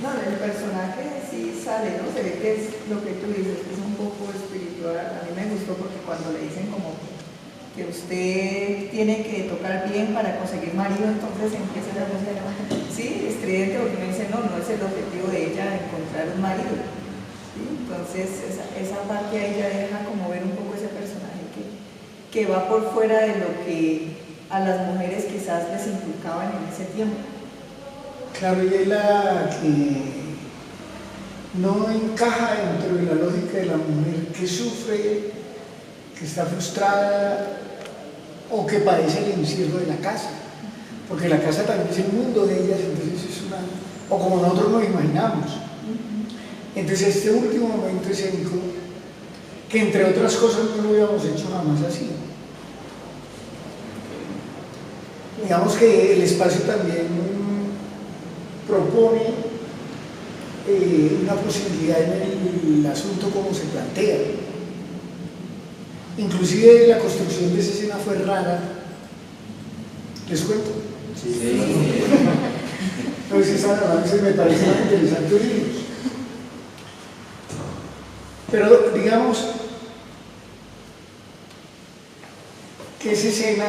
No, el personaje sí sale, ¿no? Se ve que es lo que tú dices, que es un poco espiritual. A mí me gustó porque cuando le dicen como que usted tiene que tocar bien para conseguir marido, entonces empieza a decir, sí, estridente, porque me dice, no, no es el objetivo de ella encontrar un marido. ¿Sí? Entonces esa parte ahí ya deja como ver un poco ese personaje que va por fuera de lo que a las mujeres quizás les inculcaban en ese tiempo. Claro, y es la que no encaja dentro de la lógica de la mujer que sufre, que está frustrada o que padece el encierro de la casa, porque la casa también es el mundo de ellas, entonces es una, o como nosotros nos imaginamos. Entonces este último momento escénico, que entre otras cosas no lo habíamos hecho jamás así. Digamos que el espacio también propone una posibilidad en el asunto como se plantea. Inclusive la construcción de esa escena fue rara. ¿Les cuento? Sí. No sé si están hablando, me parece más interesante oírlos. Pero digamos que esa escena,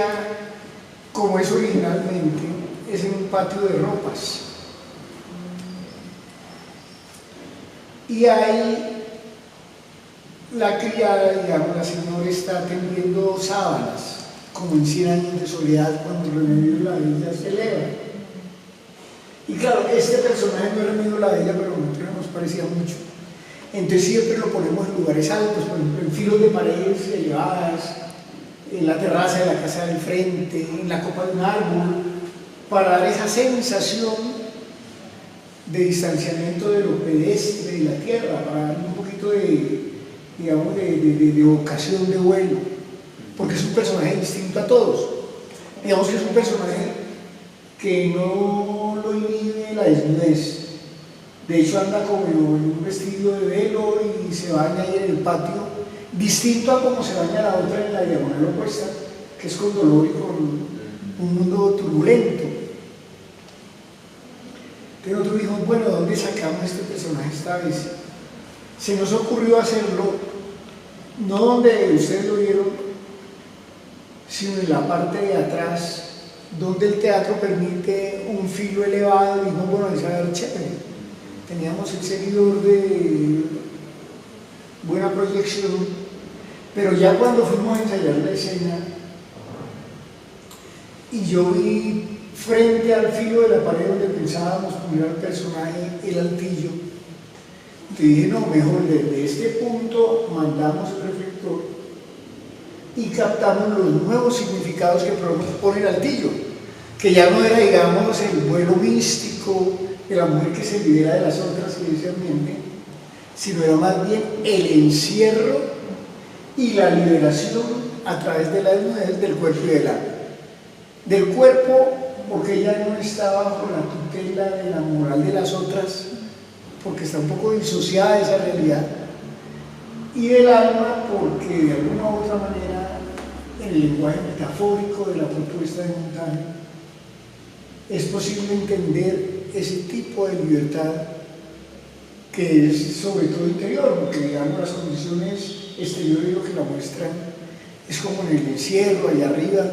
como es originalmente, es en un patio de ropas. Y ahí la criada, digamos, la señora está tendiendo sábanas, como en 100 años de soledad, cuando Remedios la Bella se eleva. Y claro, este personaje no es Remedios la Bella, pero a nosotros nos parecía mucho. Entonces siempre lo ponemos en lugares altos, por ejemplo, en filos de paredes elevadas, en la terraza de la casa del frente, en la copa de un árbol, para dar esa sensación de distanciamiento de lo pedestre y la tierra, para darle un poquito de, digamos, de vocación de vuelo, porque es un personaje distinto a todos. Digamos que es un personaje que no lo inhibe la desnudez. De hecho anda como en un vestido de velo y se baña ahí en el patio, distinto a como se baña la otra en la diagonal opuesta, que es con dolor y con un mundo turbulento. Entonces nosotros dijimos, bueno, ¿dónde sacamos este personaje esta vez? Se nos ocurrió hacerlo, no donde ustedes lo vieron, sino en la parte de atrás, donde el teatro permite un filo elevado, y dijimos, bueno, esa era chévere. Teníamos el seguidor de buena proyección, pero ya cuando fuimos a ensayar la escena y yo vi frente al filo de la pared donde pensábamos poner al personaje el altillo, te dije, no, mejor desde este punto mandamos el reflector y captamos los nuevos significados que propone el altillo, que ya no era, digamos, el vuelo místico de la mujer que se libera de las otras y de ese ambiente, sino era más bien el encierro y la liberación a través de la desnudez del cuerpo y del alma. Del cuerpo, porque ella no está bajo la tutela de la moral de las otras, porque está un poco disociada de esa realidad, y del alma, porque de alguna u otra manera, en el lenguaje metafórico de la propuesta de montaje, es posible entender ese tipo de libertad que es sobre todo interior, porque digamos las condiciones exteriores lo que la muestran es como en el encierro, allá arriba,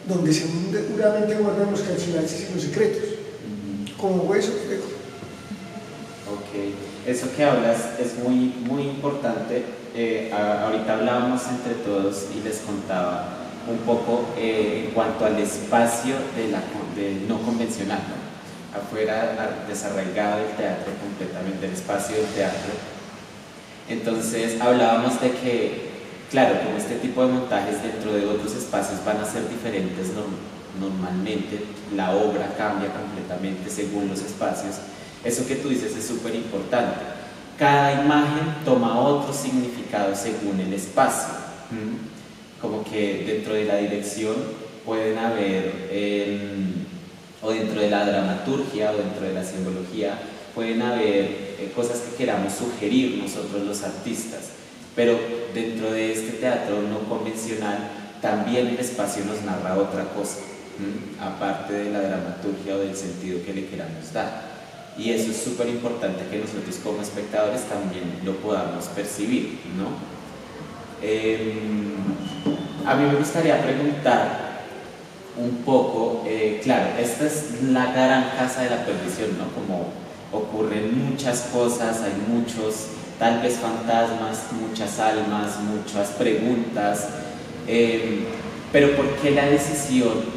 donde seguramente guardan los calculaches y los secretos, como huesos. Ok, eso que hablas es muy, muy importante. Ahorita hablábamos entre todos y les contaba un poco en cuanto al espacio de no convencional, ¿no? Afuera, desarraigado del teatro completamente, del espacio del teatro. Entonces hablábamos de que, claro, como este tipo de montajes dentro de otros espacios van a ser diferentes normalmente, la obra cambia completamente según los espacios. Eso que tú dices es súper importante. Cada imagen toma otro significado según el espacio. Como que dentro de la dirección pueden haber, o dentro de la dramaturgia o dentro de la simbología, pueden haber cosas que queramos sugerir nosotros los artistas, pero dentro de este teatro no convencional también el espacio nos narra otra cosa. aparte de la dramaturgia o del sentido que le queramos dar. Y eso es súper importante que nosotros como espectadores también lo podamos percibir, ¿no? A mí me gustaría preguntar un poco, claro, esta es la gran casa de la perdición, ¿no? Como ocurren muchas cosas, hay muchos, tal vez fantasmas, muchas almas, muchas preguntas, pero ¿por qué la decisión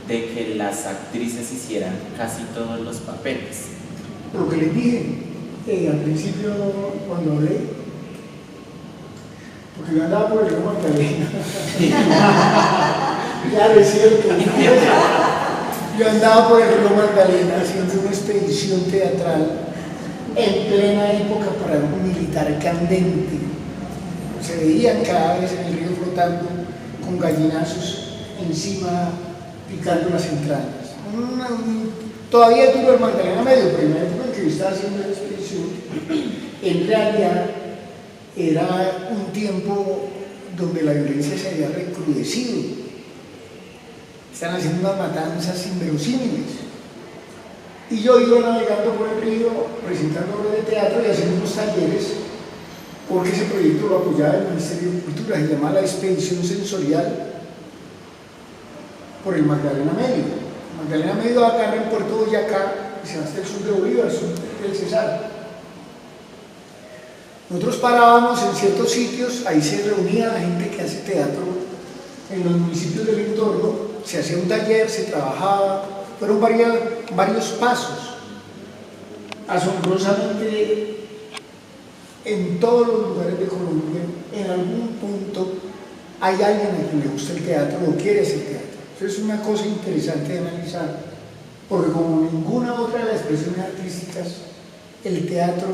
de que las actrices hicieran casi todos los papeles? Lo que les dije al principio cuando hablé, porque yo andaba por el río Magdalena. Claro, es cierto. Yo andaba por el río Magdalena haciendo una expedición teatral en plena época para un militar candente. Se veían cada vez en el río flotando con gallinazos encima picando las entrañas. Todavía tuvo el Magdalena medio, pero en la época en que yo estaba haciendo la expedición, en realidad era un tiempo donde la violencia se había recrudecido. Están haciendo unas matanzas inverosímiles. Y yo iba navegando por el río, presentando obras de teatro y haciendo unos talleres, porque ese proyecto lo apoyaba el Ministerio de Cultura, se llama la Expedición Sensorial por el Magdalena Medio. Magdalena Medio agarra en Puerto Boyacá y se va hasta el sur de Bolívar, sur del Cesar. Nosotros parábamos en ciertos sitios, ahí se reunía la gente que hace teatro en los municipios del entorno, se hacía un taller, se trabajaba, fueron varios pasos. Asombrosamente, en todos los lugares de Colombia, en algún punto, hay alguien a quien le gusta el teatro o quiere hacer teatro. Eso es una cosa interesante de analizar, porque como ninguna otra de las expresiones artísticas, el teatro,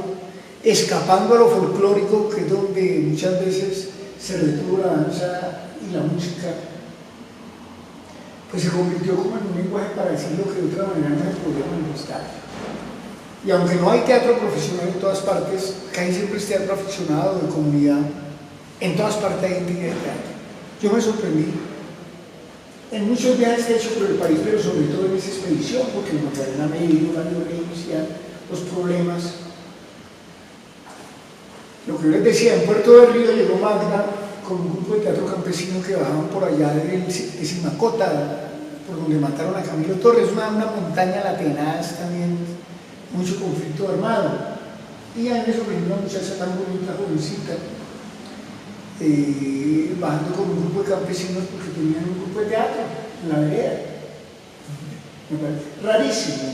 escapando a lo folclórico, que es donde muchas veces se retuvo la danza y la música, pues se convirtió como en un lenguaje para decir lo que de otra manera no se podía manifestar. Y aunque no hay teatro profesional en todas partes, casi siempre es teatro aficionado de comunidad, en todas partes hay gente que hay teatro. Yo me sorprendí en muchos viajes que he hecho por el país, pero sobre todo en esa expedición, porque en Magdalena Medio, la violencia, los problemas. Lo que yo les decía, en Puerto del Río llegó Magda con un grupo de teatro campesino que bajaban por allá de Simacota, por donde mataron a Camilo Torres, una montaña latenaz también, mucho conflicto armado. Y a mí me sorprendió una muchacha tan bonita, jovencita, bajando con un grupo de campesinos porque tenían un grupo de teatro en la vereda. Me parece rarísimo,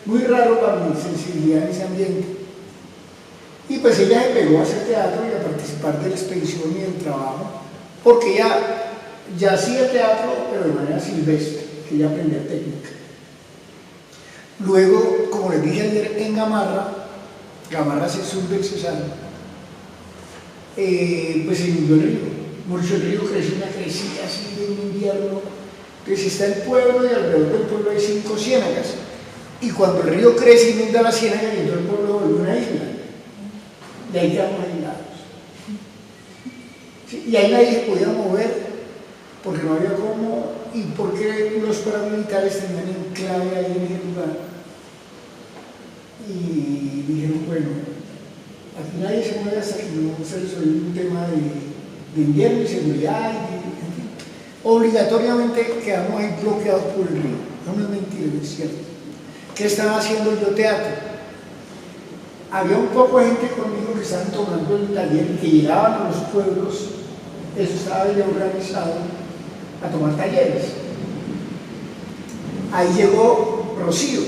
muy raro para mi sensibilidad en ese ambiente. Y pues ella se pegó a hacer teatro y a participar de la expedición y del trabajo, porque ella ya hacía teatro, pero de manera silvestre, que ella aprendía técnica. Luego, como les dije ayer, en Gamarra es el sur del Cesar, pues se inundó el río. Mucho el río crecía así de un invierno. Entonces está el pueblo y alrededor del pueblo hay 5 ciénagas. Y cuando el río crece, inunda la ciénaga y entonces el pueblo vuelve una isla. De ahí quedamos aislados. ¿Sí? Y ahí nadie se podía mover porque no había cómo, y porque los paramilitares tenían enclave ahí en ese lugar. Y dijeron, bueno, aquí nadie se mueve hasta que no se resuelve un tema de invierno y seguridad. En fin. Obligatoriamente quedamos ahí bloqueados por el río. No es mentira, no es cierto. ¿Qué estaba haciendo yo teatro? Había un poco de gente conmigo que estaban tomando el taller y que llegaban a los pueblos, eso estaba ya organizado, a tomar talleres. Ahí llegó Rocío,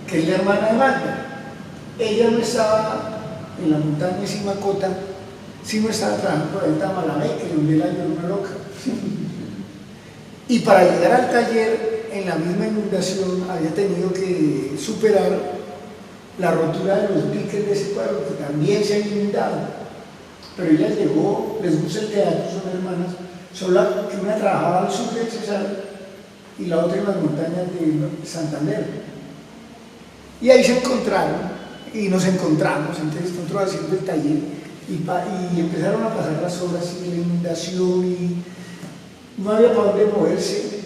que es la hermana de Magda. Ella no estaba en la montaña de Simacota, sino estaba trabajando por ahí en Tamalameque, donde la llorona loca. Y para llegar al taller, en la misma inundación, había tenido que superar la rotura de los diques de ese pueblo, que también se ha inundado. Pero ella llegó, les gusta el teatro, son hermanas, solo que una trabajaba al sur del Cesar y la otra en las montañas de Santander. Y ahí se encontraron, y nos encontramos, entonces nosotros haciendo el taller, y empezaron a pasar las horas y la inundación, y no había para dónde moverse.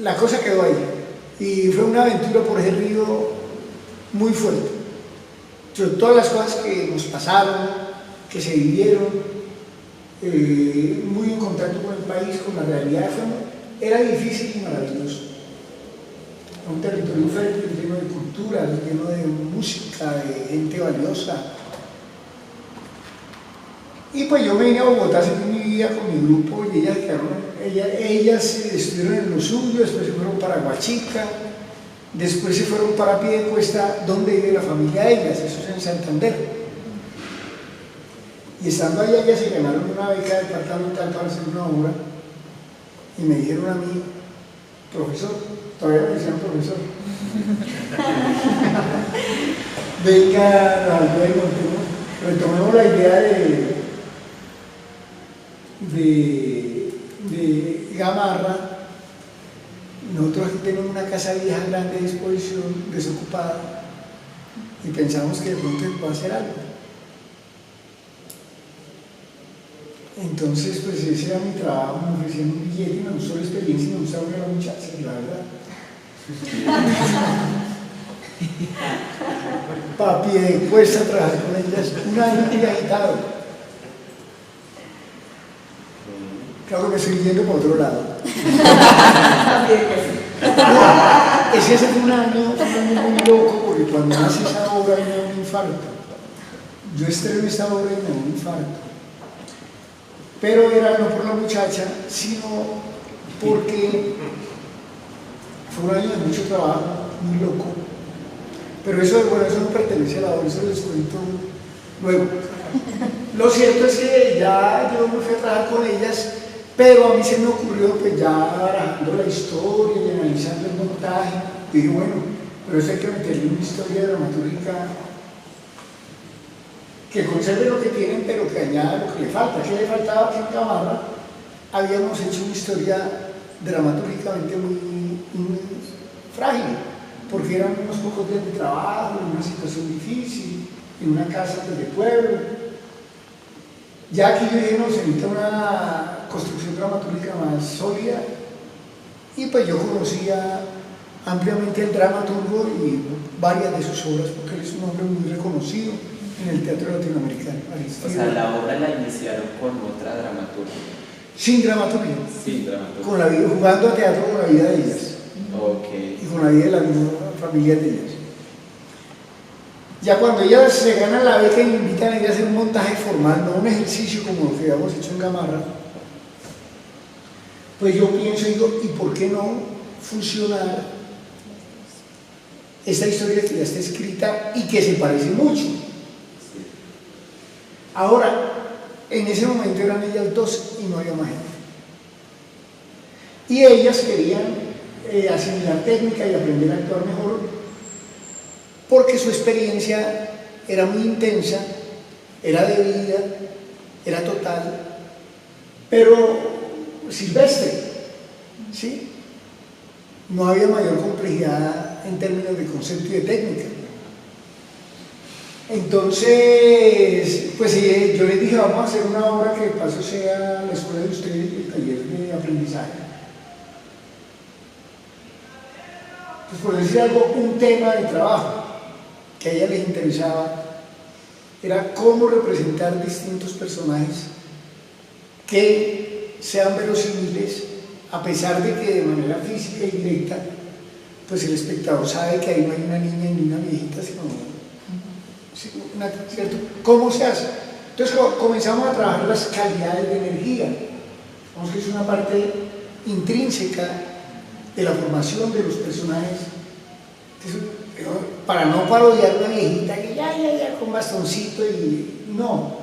la cosa quedó ahí. Y fue una aventura por ese río muy fuerte. Todas las cosas que nos pasaron, que se vivieron, muy en contacto con el país, con la realidad, era difícil y maravilloso. Un territorio fértil, lleno de cultura, lleno de música, de gente valiosa. Y pues yo me vine a Bogotá, seguí mi vida con mi grupo y ellas estuvieron en lo suyo, después se fueron para Huachica, después se fueron para Piedecuesta, donde vive la familia de ellas, eso es en Santander. Y estando allá, ellas se ganaron una beca departamental para hacer una obra y me dijeron a mí, profesor, todavía me decían profesor, venga, luego retomemos la idea de Gamarra. Nosotros aquí tenemos una casa vieja grande de disposición, desocupada, y pensamos que de pronto se puede hacer algo. Entonces, pues ese era mi trabajo, me ofrecían un billete y me gustó la experiencia y me gustaba a la muchacha, la verdad. Papi, de fuerza a trabajar con ellas, un año muy agitado. Claro que me estoy yendo por otro lado. No, ese fue un año muy loco, porque cuando nace esa obra me da un infarto. Yo estreno esta obra y me da un infarto. Pero era no por la muchacha, sino porque fue un año de mucho trabajo, muy loco. Pero eso, bueno, eso no pertenece a la obra, eso les cuento luego. Lo cierto es que ya yo me fui a trabajar con ellas, pero a mí se me ocurrió, pues ya barajando la historia y analizando el montaje, dije, bueno, pero eso hay que meterle una historia dramatúrgica que conserve lo que tienen, pero que añada lo que le falta. ¿Qué le faltaba? Que en Gamarra habíamos hecho una historia dramatúrgicamente muy frágil, porque eran unos pocos días de trabajo, en una situación difícil, en una casa de pueblo. Ya aquí yo dije, no, se necesita una construcción dramatúrgica más sólida, y pues yo conocía ampliamente el dramaturgo y varias de sus obras, porque él es un hombre muy reconocido en el teatro latinoamericano. O sea, la obra la iniciaron con otra dramaturgia. Sin dramaturgia. Sin dramaturgia. Con la vida, jugando a teatro con la vida de ellas. Okay. Y con la vida de la misma familia de ellas. Ya cuando ellas se ganan la beca y me invitan a ir a hacer un montaje formal, no un ejercicio como lo que habíamos hecho en Gamarra, pues yo pienso y digo, ¿y por qué no fusionar esta historia que ya está escrita y que se parece mucho? Ahora, en ese momento eran ellas dos y no había más gente. Y ellas querían asimilar técnica y aprender a actuar mejor, porque su experiencia era muy intensa, era de vida, era total, pero silvestre, ¿sí? No había mayor complejidad en términos de concepto y de técnica. Entonces, pues yo les dije, vamos a hacer una obra que de paso sea la escuela de ustedes y el taller de aprendizaje. Pues por decir algo, un tema de trabajo que a ella les interesaba era cómo representar distintos personajes que sean verosímiles, a pesar de que de manera física y directa, pues el espectador sabe que ahí no hay una niña ni una viejita, sino ¿cierto? ¿Cómo se hace? Entonces comenzamos a trabajar las calidades de energía. Vamos, que es una parte intrínseca de la formación de los personajes. Entonces, para no parodiar una viejita que ya con bastoncito y no,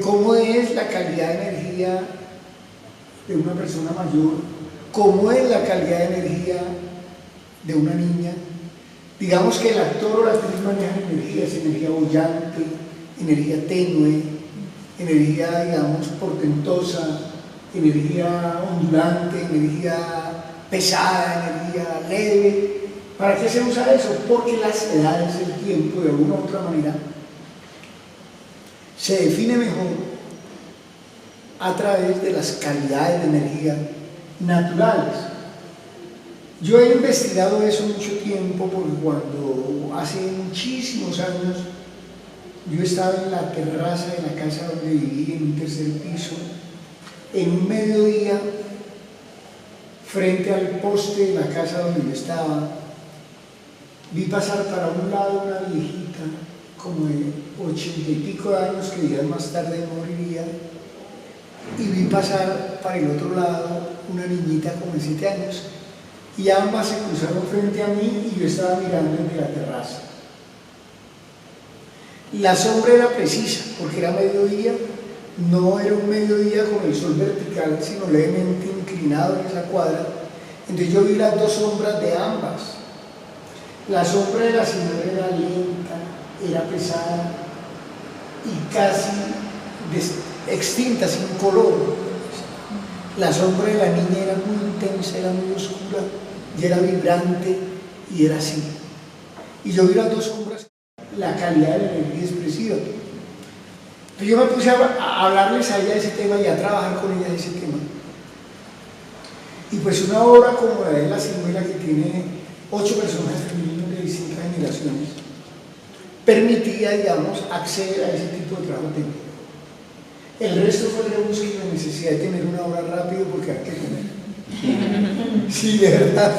cómo es la calidad de energía de una persona mayor, cómo es la calidad de energía de una niña. Digamos que el actor o la actriz manejan energías, energía bollante, energía tenue, energía, digamos, portentosa, energía ondulante, energía pesada, energía leve. ¿Para qué se usa eso? Porque las edades del tiempo, de alguna u otra manera, se define mejor a través de las calidades de energía naturales. Yo he investigado eso mucho tiempo porque cuando hace muchísimos años yo estaba en la terraza de la casa donde viví, en un tercer piso, en un mediodía, frente al poste de la casa donde yo estaba, vi pasar para un lado una viejita, como de 80 y pico de años, que días más tarde moriría, y vi pasar para el otro lado una niñita como de 7 años, y ambas se cruzaron frente a mí y yo estaba mirando desde la terraza. La sombra era precisa, porque era mediodía, no era un mediodía con el sol vertical, sino levemente inclinado en esa cuadra. Entonces yo vi las dos sombras de ambas. La sombra de la señora era lenta, era pesada y casi extinta, sin color. La sombra de la niña era muy intensa, era muy oscura, y era vibrante, y era así. Y yo vi las dos sombras, la calidad de la energía expresiva. Entonces yo me puse a hablarles a ella de ese tema y a trabajar con ella de ese tema. Y pues una obra como la de La Ciruela, que tiene 8 personajes femeninos de distintas generaciones, permitía, digamos, acceder a ese tipo de trabajo técnico. El resto fue el rebusque y la necesidad de tener una obra rápido porque hay que tener. Sí, de verdad.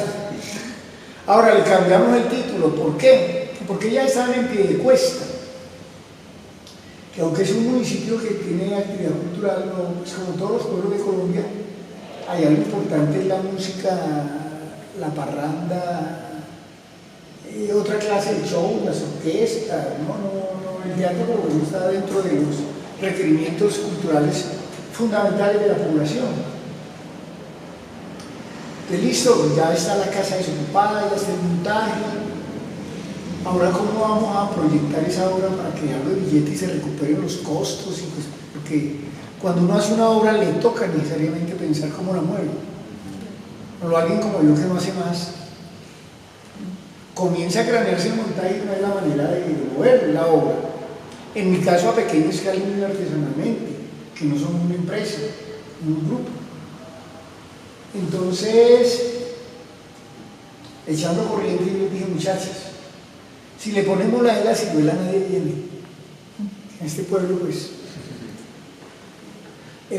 Ahora le cambiamos el título. ¿Por qué? Porque ya estaban en Piedecuesta, que aunque es un municipio que tiene actividad cultural, no, pues como todos los pueblos de Colombia, allá lo importante es la música, la parranda, otra clase de show, las orquestas, el teatro como está dentro de los requerimientos culturales fundamentales de la población. Entonces, listo, ya está la casa desocupada, ya está el montaje. Ahora, ¿cómo vamos a proyectar esa obra para crear los billetes y se recuperen los costos? Y pues, porque cuando uno hace una obra le toca necesariamente pensar cómo la mueve. O alguien como yo que no hace más, comienza a cranearse el montaje y no es la manera de mover la obra. En mi caso, a pequeña escala y muy artesanalmente, que no somos una empresa, un grupo. Entonces, echando corriente, yo les dije, muchachos, si le ponemos la de La Ciruela, nadie viene. En este pueblo, pues,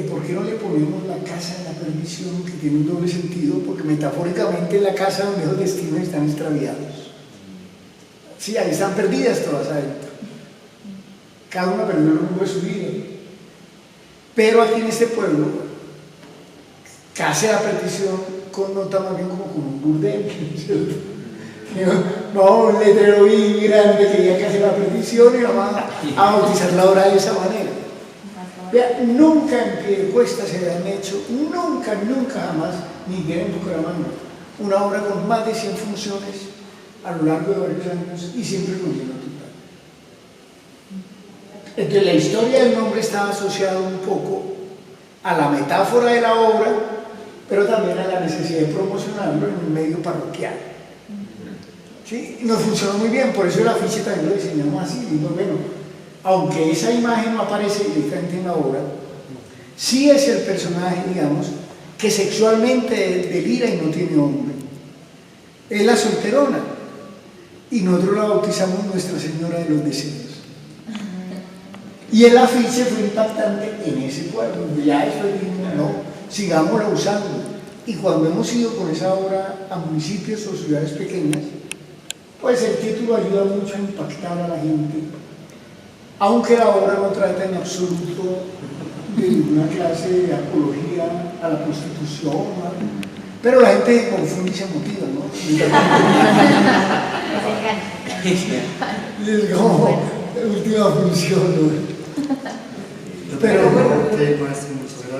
¿por qué no le ponemos la casa de la perdición, que tiene un doble sentido? Porque metafóricamente es la casa donde los destinos están extraviados. Sí, ahí están perdidas todas adentro. Cada una perdió el rumbo de su vida. Pero aquí en este pueblo, casa de la perdición connota más bien como con un burdel, ¿cierto? No, un letrero bien grande que diga casa de la perdición y vamos a bautizar la obra de esa manera. Vea, nunca en Piedecuesta se habían hecho, nunca jamás, ni bien en Bucaramanga, una obra con más de 100 funciones a lo largo de varios años y siempre con lleno total. Entonces la historia del nombre estaba asociada un poco a la metáfora de la obra, pero también a la necesidad de promocionarlo en un medio parroquial. ¿Sí? Nos funcionó muy bien, por eso el afiche también lo diseñamos así. Digo, bueno, aunque esa imagen no aparece directamente en la obra, sí es el personaje, digamos, que sexualmente delira y no tiene hombre. Es la solterona. Y nosotros la bautizamos Nuestra Señora de los Deseos. Y el afiche fue impactante en ese pueblo. Ya eso dijimos, no, sigámosla usando. Y cuando hemos ido con esa obra a municipios o ciudades pequeñas, pues el título ayuda mucho a impactar a la gente. Aunque la obra no trata en absoluto de ninguna clase de apología a la prostitución, ¿no? Pero la gente se confunde y se motiva, ¿no? Les como última función, ¿no? Pero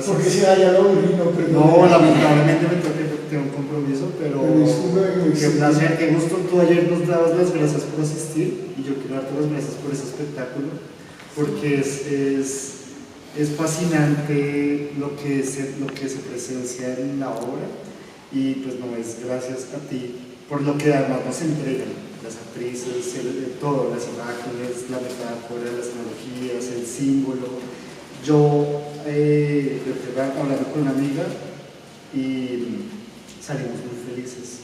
¿por qué se vaya lo aburrido? No, lamentablemente me toca que tengo un compromiso, pero qué placer, qué gusto. Tú ayer nos dabas las gracias por asistir y yo quiero darte las gracias por ese espectáculo, porque es fascinante lo que se presencia en la obra, y pues no es gracias a ti por lo que además nos entregan las actrices, todo, las imágenes, la metáfora, las analogías, el símbolo. Yo estoy hablando con una amiga y salimos muy felices.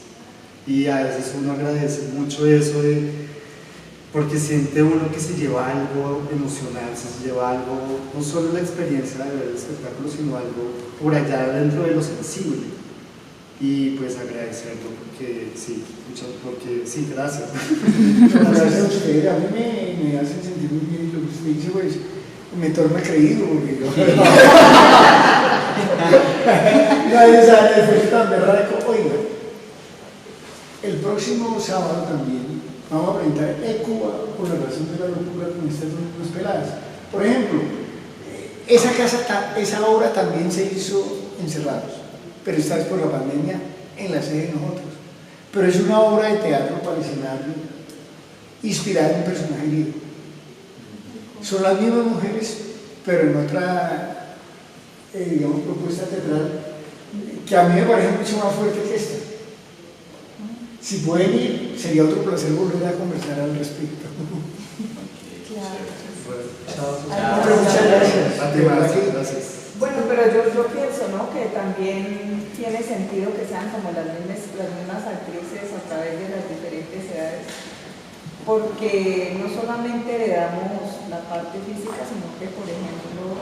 y a veces uno agradece mucho eso porque siente uno que se lleva algo emocional, se lleva algo, no solo la experiencia de ver el espectáculo, sino algo por allá dentro de lo sensible. Y pues agradecerlo porque sí, gracias. Gracias a ustedes, a mí me hacen sentir muy bien, y lo que usted dice pues me torna creído porque yo nadie sabe después tan berraco. Oiga, el próximo sábado también vamos a presentar Cuba por la razón de la locura con estas dos peladas. Por ejemplo, esa obra también se hizo encerrados, pero esta vez por la pandemia en la sede de nosotros. Pero es una obra de teatro para escenario inspirada en un personaje griego. Son las mismas mujeres, pero en otra, digamos, propuesta teatral que a mí me parece mucho más fuerte que esta. Si pueden ir, sería otro placer volver a conversar al respecto. Claro. Muchas gracias. Gracias. Bueno, pero yo pienso, ¿no?, que también tiene sentido que sean como las mismas actrices a través de las diferentes edades, porque no solamente heredamos la parte física, sino que, por ejemplo,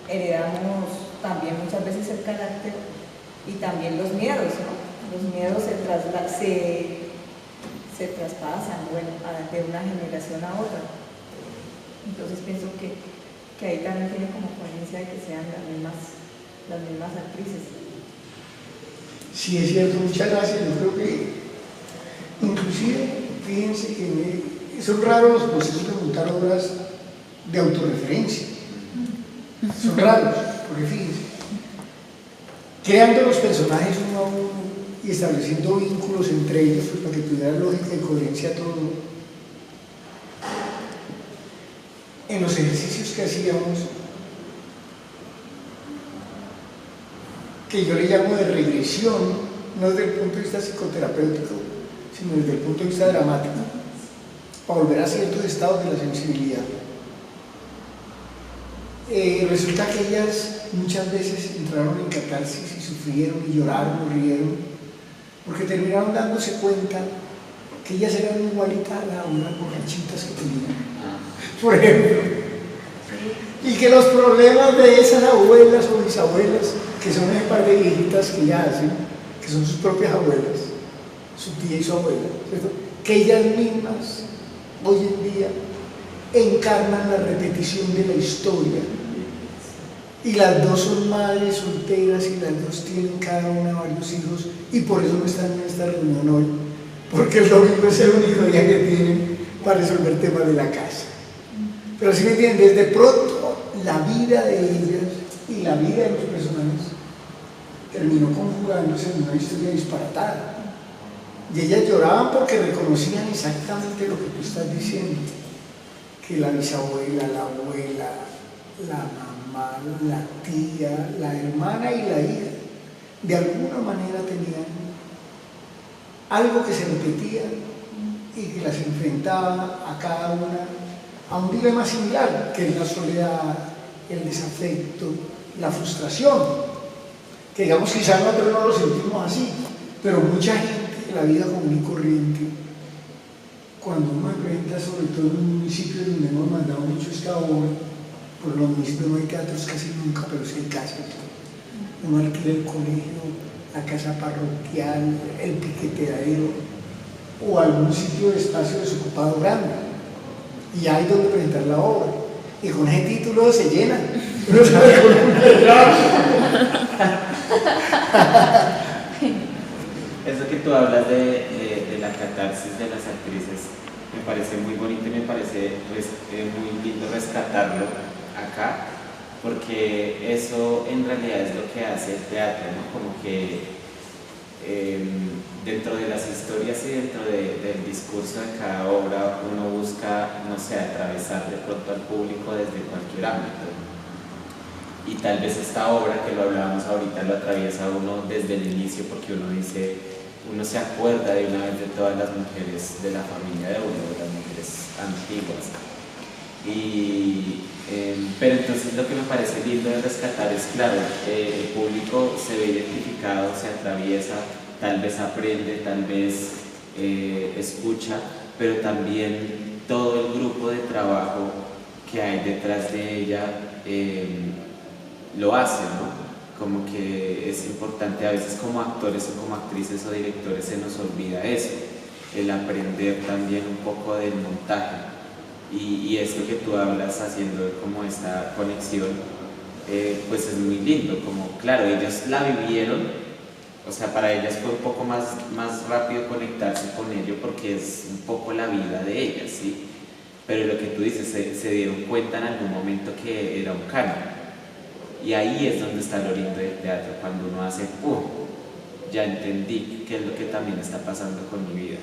heredamos también muchas veces el carácter y también los miedos, ¿no? Los miedos se traspasan, bueno, de una generación a otra. Entonces pienso que ahí también tiene como coherencia de que sean las mismas actrices. Sí, es cierto, muchas gracias. Yo creo que, inclusive, fíjense que son raros los procesos de montar obras de autorreferencia. Son raros, porque fíjense, creando los personajes uno a uno y estableciendo vínculos entre ellos, pues, para que tuviera lógica y coherencia todo. En los ejercicios que hacíamos, que yo le llamo de regresión, no desde el punto de vista psicoterapéutico, sino desde el punto de vista dramático, para volver a ciertos estados de la sensibilidad. Resulta que ellas muchas veces entraron en catarsis y sufrieron y lloraron o rieron, porque terminaron dándose cuenta que ellas eran igualitas a las borrachitas que tenían, por ejemplo, y que los problemas de esas abuelas o bisabuelas, que son ese par de viejitas que ya hacen, que son sus propias abuelas, su tía y su abuela, ¿cierto?, que ellas mismas hoy en día encarnan la repetición de la historia, y las dos son madres solteras y las dos tienen cada una varios hijos, y por eso no están en esta reunión hoy, porque el domingo es el único día que tienen para resolver temas de la casa. Pero si me entienden, desde pronto la vida de ellas y la vida de los personajes terminó conjugándose en una historia disparatada. Y ellas lloraban porque reconocían exactamente lo que tú estás diciendo, que la bisabuela, la abuela, la mamá, la tía, la hermana y la hija, de alguna manera tenían algo que se repetía y que las enfrentaba a cada una a un dilema similar, que es la soledad, el desafecto, la frustración, que digamos quizás nosotros no lo sentimos así, pero mucha gente en la vida común y corriente, cuando uno se presenta, sobre todo en un municipio donde hemos mandado mucho esta obra, por lo mismo no hay teatros casi nunca, pero sí hay casas. Uno alquila el colegio, la casa parroquial, el piqueteadero o algún sitio de espacio desocupado grande, y hay donde presentar la obra, y con ese título se llena. Uno sabe con Eso que tú hablas de la catarsis de las actrices me parece muy bonito y me parece muy lindo rescatarlo acá, porque eso en realidad es lo que hace el teatro, ¿no? Como que dentro de las historias y dentro del discurso de cada obra uno busca, no sé, atravesar de pronto al público desde cualquier ámbito. Y tal vez esta obra, que lo hablábamos ahorita, lo atraviesa uno desde el inicio, porque uno dice, uno se acuerda de una vez de todas las mujeres de la familia de uno, de las mujeres antiguas. Pero entonces lo que me parece lindo de rescatar es, claro, el público se ve identificado, se atraviesa tal vez aprende, tal vez escucha, pero también todo el grupo de trabajo que hay detrás de ella lo hace, ¿no? Como que es importante, a veces como actores o como actrices o directores se nos olvida eso, el aprender también un poco del montaje, y esto que tú hablas haciendo como esta conexión, pues es muy lindo, como claro, ellos la vivieron, o sea, para ellas fue un poco más rápido conectarse con ello porque es un poco la vida de ellas, ¿sí? Pero lo que tú dices, se dieron cuenta en algún momento que era un cambio. Y ahí es donde está lo lindo del teatro, cuando uno hace, ya entendí qué es lo que también está pasando con mi vida.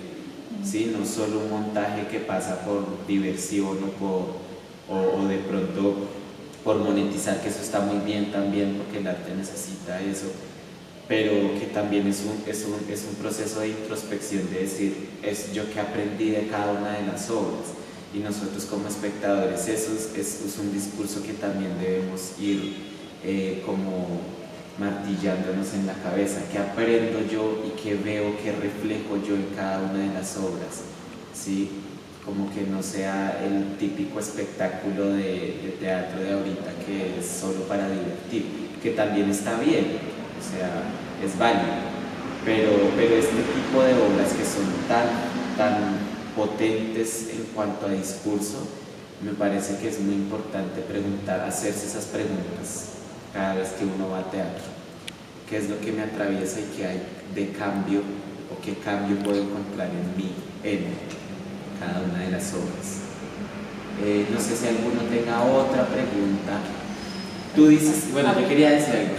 ¿Sí? No solo un montaje que pasa por diversión o de pronto por monetizar, que eso está muy bien también porque el arte necesita eso, pero que también es un proceso de introspección, de decir, es yo que aprendí de cada una de las obras. Y nosotros como espectadores, eso es un discurso que también debemos ir como martillándonos en la cabeza, que aprendo yo y que veo, que reflejo yo en cada una de las obras, ¿sí? Como que no sea el típico espectáculo de teatro de ahorita que es solo para divertir, que también está bien, o sea, es válido, pero este tipo de obras que son tan potentes en cuanto a discurso, me parece que es muy importante hacerse esas preguntas cada vez que uno va a teatro. ¿Qué es lo que me atraviesa y qué hay de cambio o qué cambio puedo encontrar en mí, en cada una de las obras? No sé si alguno tenga otra pregunta. Tú dices, bueno, yo quería decir algo.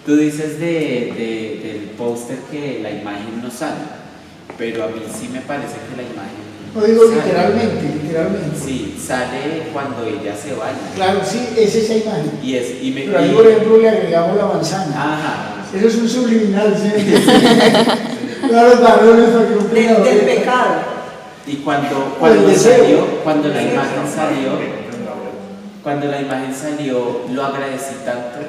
Tú dices del póster que la imagen no sale, pero a mí sí me parece que la imagen no digo sale. literalmente. Sí, sale cuando ella se baña. Claro, sí, es esa imagen. Pero ahí, por ejemplo, le agregamos la manzana. Ajá. Eso es un subliminal, ¿sí? Claro, los varones para que no puedan Del pecado. Y cuando la imagen salió, lo agradecí tanto,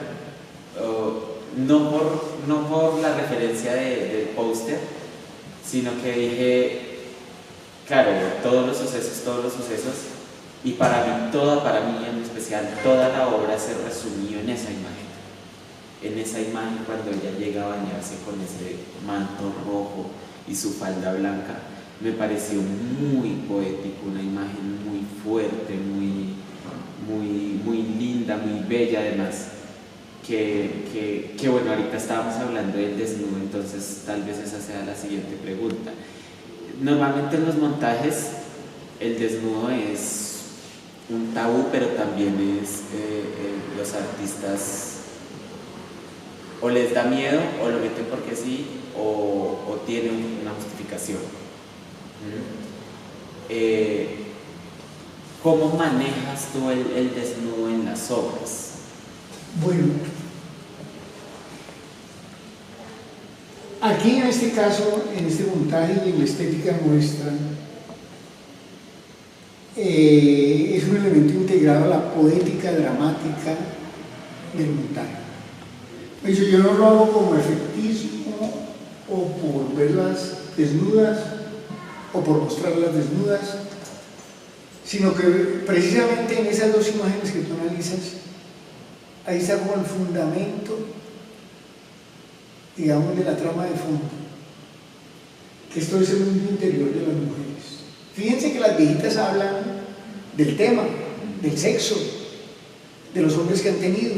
no por la referencia del póster, sino que dije, claro, todos los sucesos, y para mí en especial, toda la obra se resumió en esa imagen cuando ella llega a bañarse con ese manto rojo y su falda blanca. Me pareció muy poético, una imagen muy fuerte, muy linda, muy bella además, que bueno, ahorita estábamos hablando del desnudo, entonces tal vez esa sea la siguiente pregunta. Normalmente en los montajes el desnudo es un tabú, pero también los artistas o les da miedo o lo meten porque sí o tiene una justificación. ¿Cómo manejas tú el desnudo en las obras? Bueno, aquí en este caso, en este montaje y en la estética nuestra, es un elemento integrado a la poética dramática del montaje. Yo no lo hago como efectismo o por verlas desnudas o por mostrarlas desnudas, sino que precisamente en esas dos imágenes que tú analizas, ahí está como el fundamento, digamos, de la trama de fondo, que esto es el mundo interior de las mujeres. Fíjense que las viejitas hablan del tema, del sexo, de los hombres que han tenido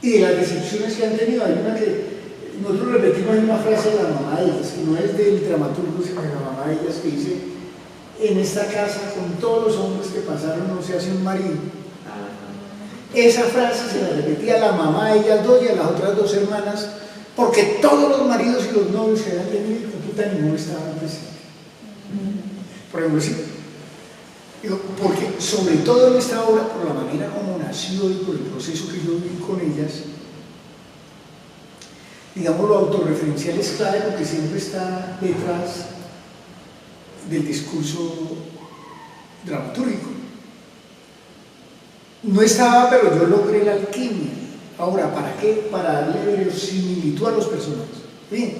y de las decepciones que han tenido. Hay una que nosotros repetimos una frase de la mamá de ellas, que no es del dramaturgo, sino de la mamá de ellas, que dice: en esta casa, con todos los hombres que pasaron, no se hace un marido. Esa frase se la repetía a la mamá de ellas dos y a las otras dos hermanas, porque todos los maridos y los novios que habían tenido, no estaban presentes. Por ejemplo, sí. Digo, porque sobre todo en esta obra, por la manera como nació y por el proceso que yo viví con ellas, digamos, lo autorreferencial es clave porque siempre está detrás del discurso dramatúrgico. No estaba, pero yo logré la alquimia. Ahora, ¿para qué? Para darle verosimilitud a los personajes. Bien,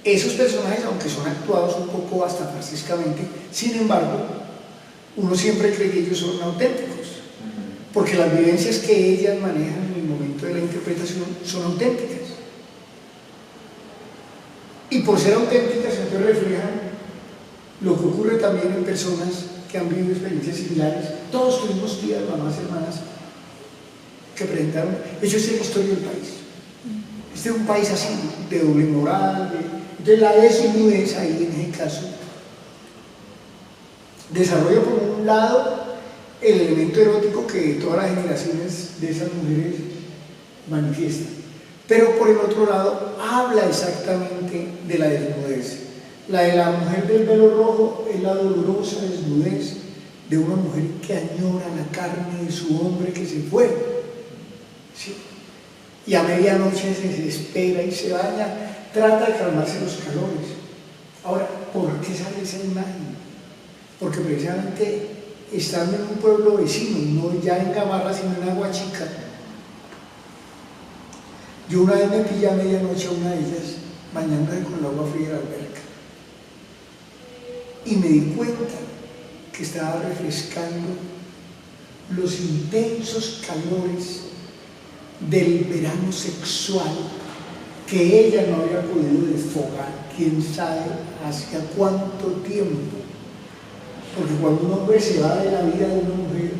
esos personajes, aunque son actuados un poco hasta farsescamente, sin embargo, uno siempre cree que ellos son auténticos, porque las vivencias que ellas manejan en el momento de la interpretación son auténticas. Y por ser auténticas, entonces reflejan lo que ocurre también en personas que han vivido experiencias similares. Todos tuvimos tías, mamás, hermanas que presentaron. Eso es la historia del país. Este es un país así, de doble moral, de la desnudez ahí en ese caso. Desarrolla por un lado el elemento erótico que todas las generaciones de esas mujeres manifiestan, pero por el otro lado habla exactamente de la desnudez. La de la mujer del velo rojo es la dolorosa desnudez de una mujer que añora la carne de su hombre que se fue, ¿sí? Y a medianoche se desespera y se baña, trata de calmarse los calores. Ahora, ¿por qué sale esa imagen? Porque precisamente estando en un pueblo vecino, no ya en Gamarra, sino en Agua Chica, yo una vez me pillé a medianoche a una de ellas bañándose con el agua fría de la alberca y me di cuenta que estaba refrescando los intensos calores del verano sexual que ella no había podido desfogar, quién sabe hacia cuánto tiempo. Porque cuando un hombre se va de la vida de una mujer,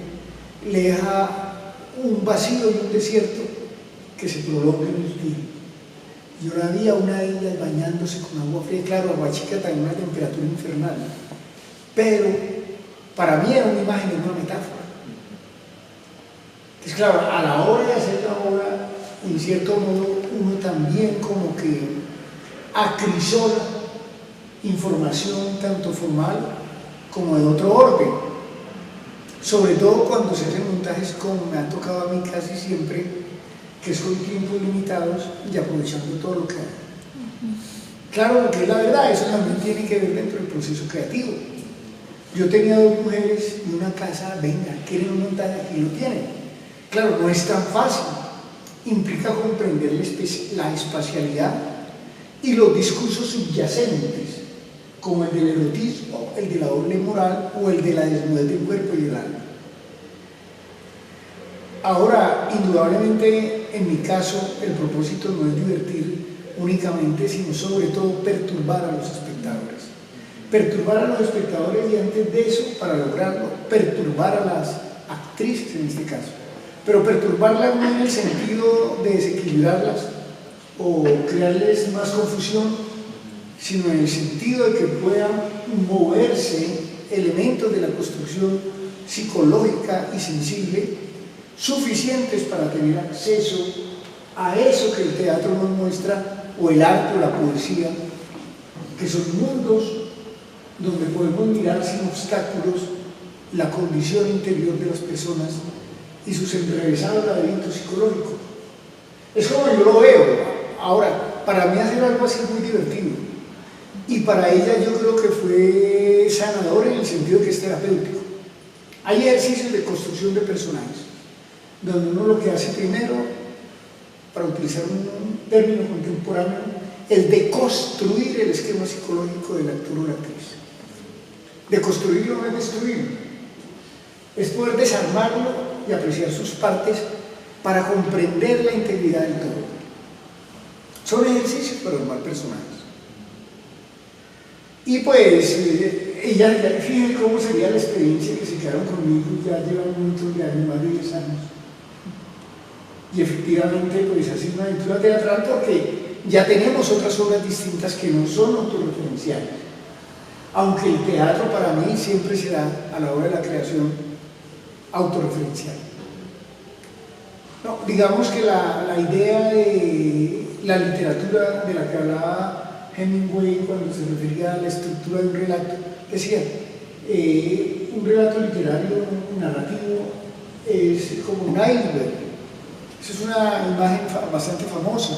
le deja un vacío y un desierto que se prolonga en el tiempo. Yo la vi a una de ellas bañándose con agua fría, claro, Agua Chica también una temperatura infernal, pero para mí era una imagen, una metáfora. Entonces, claro, a la hora de hacer la obra, en cierto modo, uno también como que acrisola información tanto formal como de otro orden, sobre todo cuando se hacen montajes como me ha tocado a mí casi siempre, que es con tiempos limitados y aprovechando todo lo que hay. Claro, porque es la verdad, eso también tiene que ver dentro del proceso creativo. Yo tenía dos mujeres y una casa, venga, quieren un montaje, aquí lo tienen. Claro, no es tan fácil, implica comprender la espacialidad y los discursos subyacentes, como el del erotismo, el de la doble moral o el de la desnudez del cuerpo y del alma. Ahora, indudablemente, en mi caso, el propósito no es divertir únicamente, sino sobre todo perturbar a los espectadores. Perturbar a los espectadores y antes de eso, para lograrlo, perturbar a las actrices en este caso. Pero perturbarlas no en el sentido de desequilibrarlas o crearles más confusión, sino en el sentido de que puedan moverse elementos de la construcción psicológica y sensible suficientes para tener acceso a eso que el teatro nos muestra, o el arte o la poesía, que son mundos donde podemos mirar sin obstáculos la condición interior de las personas y sus enrevesados laberintos psicológicos. Es como yo lo veo. Ahora, para mí hacer algo así es muy divertido, y para ella yo creo que fue sanador en el sentido que es terapéutico. Hay ejercicios de construcción de personajes, donde uno lo que hace primero, para utilizar un término contemporáneo, es deconstruir el esquema psicológico del actor o la actriz. Deconstruirlo no es destruirlo, es poder desarmarlo y apreciar sus partes para comprender la integridad del todo. Son ejercicios para armar personajes. Y pues, fíjense cómo sería la experiencia que se quedaron conmigo, ya llevan muchos de años, más de 10 años. Y efectivamente, pues ha sido una aventura teatral porque ya tenemos otras obras distintas que no son autorreferenciales. Aunque el teatro para mí siempre será, a la hora de la creación, autorreferencial. No, digamos que la idea de la literatura de la que hablaba Hemingway cuando se refería a la estructura de un relato, decía, un relato literario, narrativo, es como un iceberg. Esa es una imagen bastante famosa.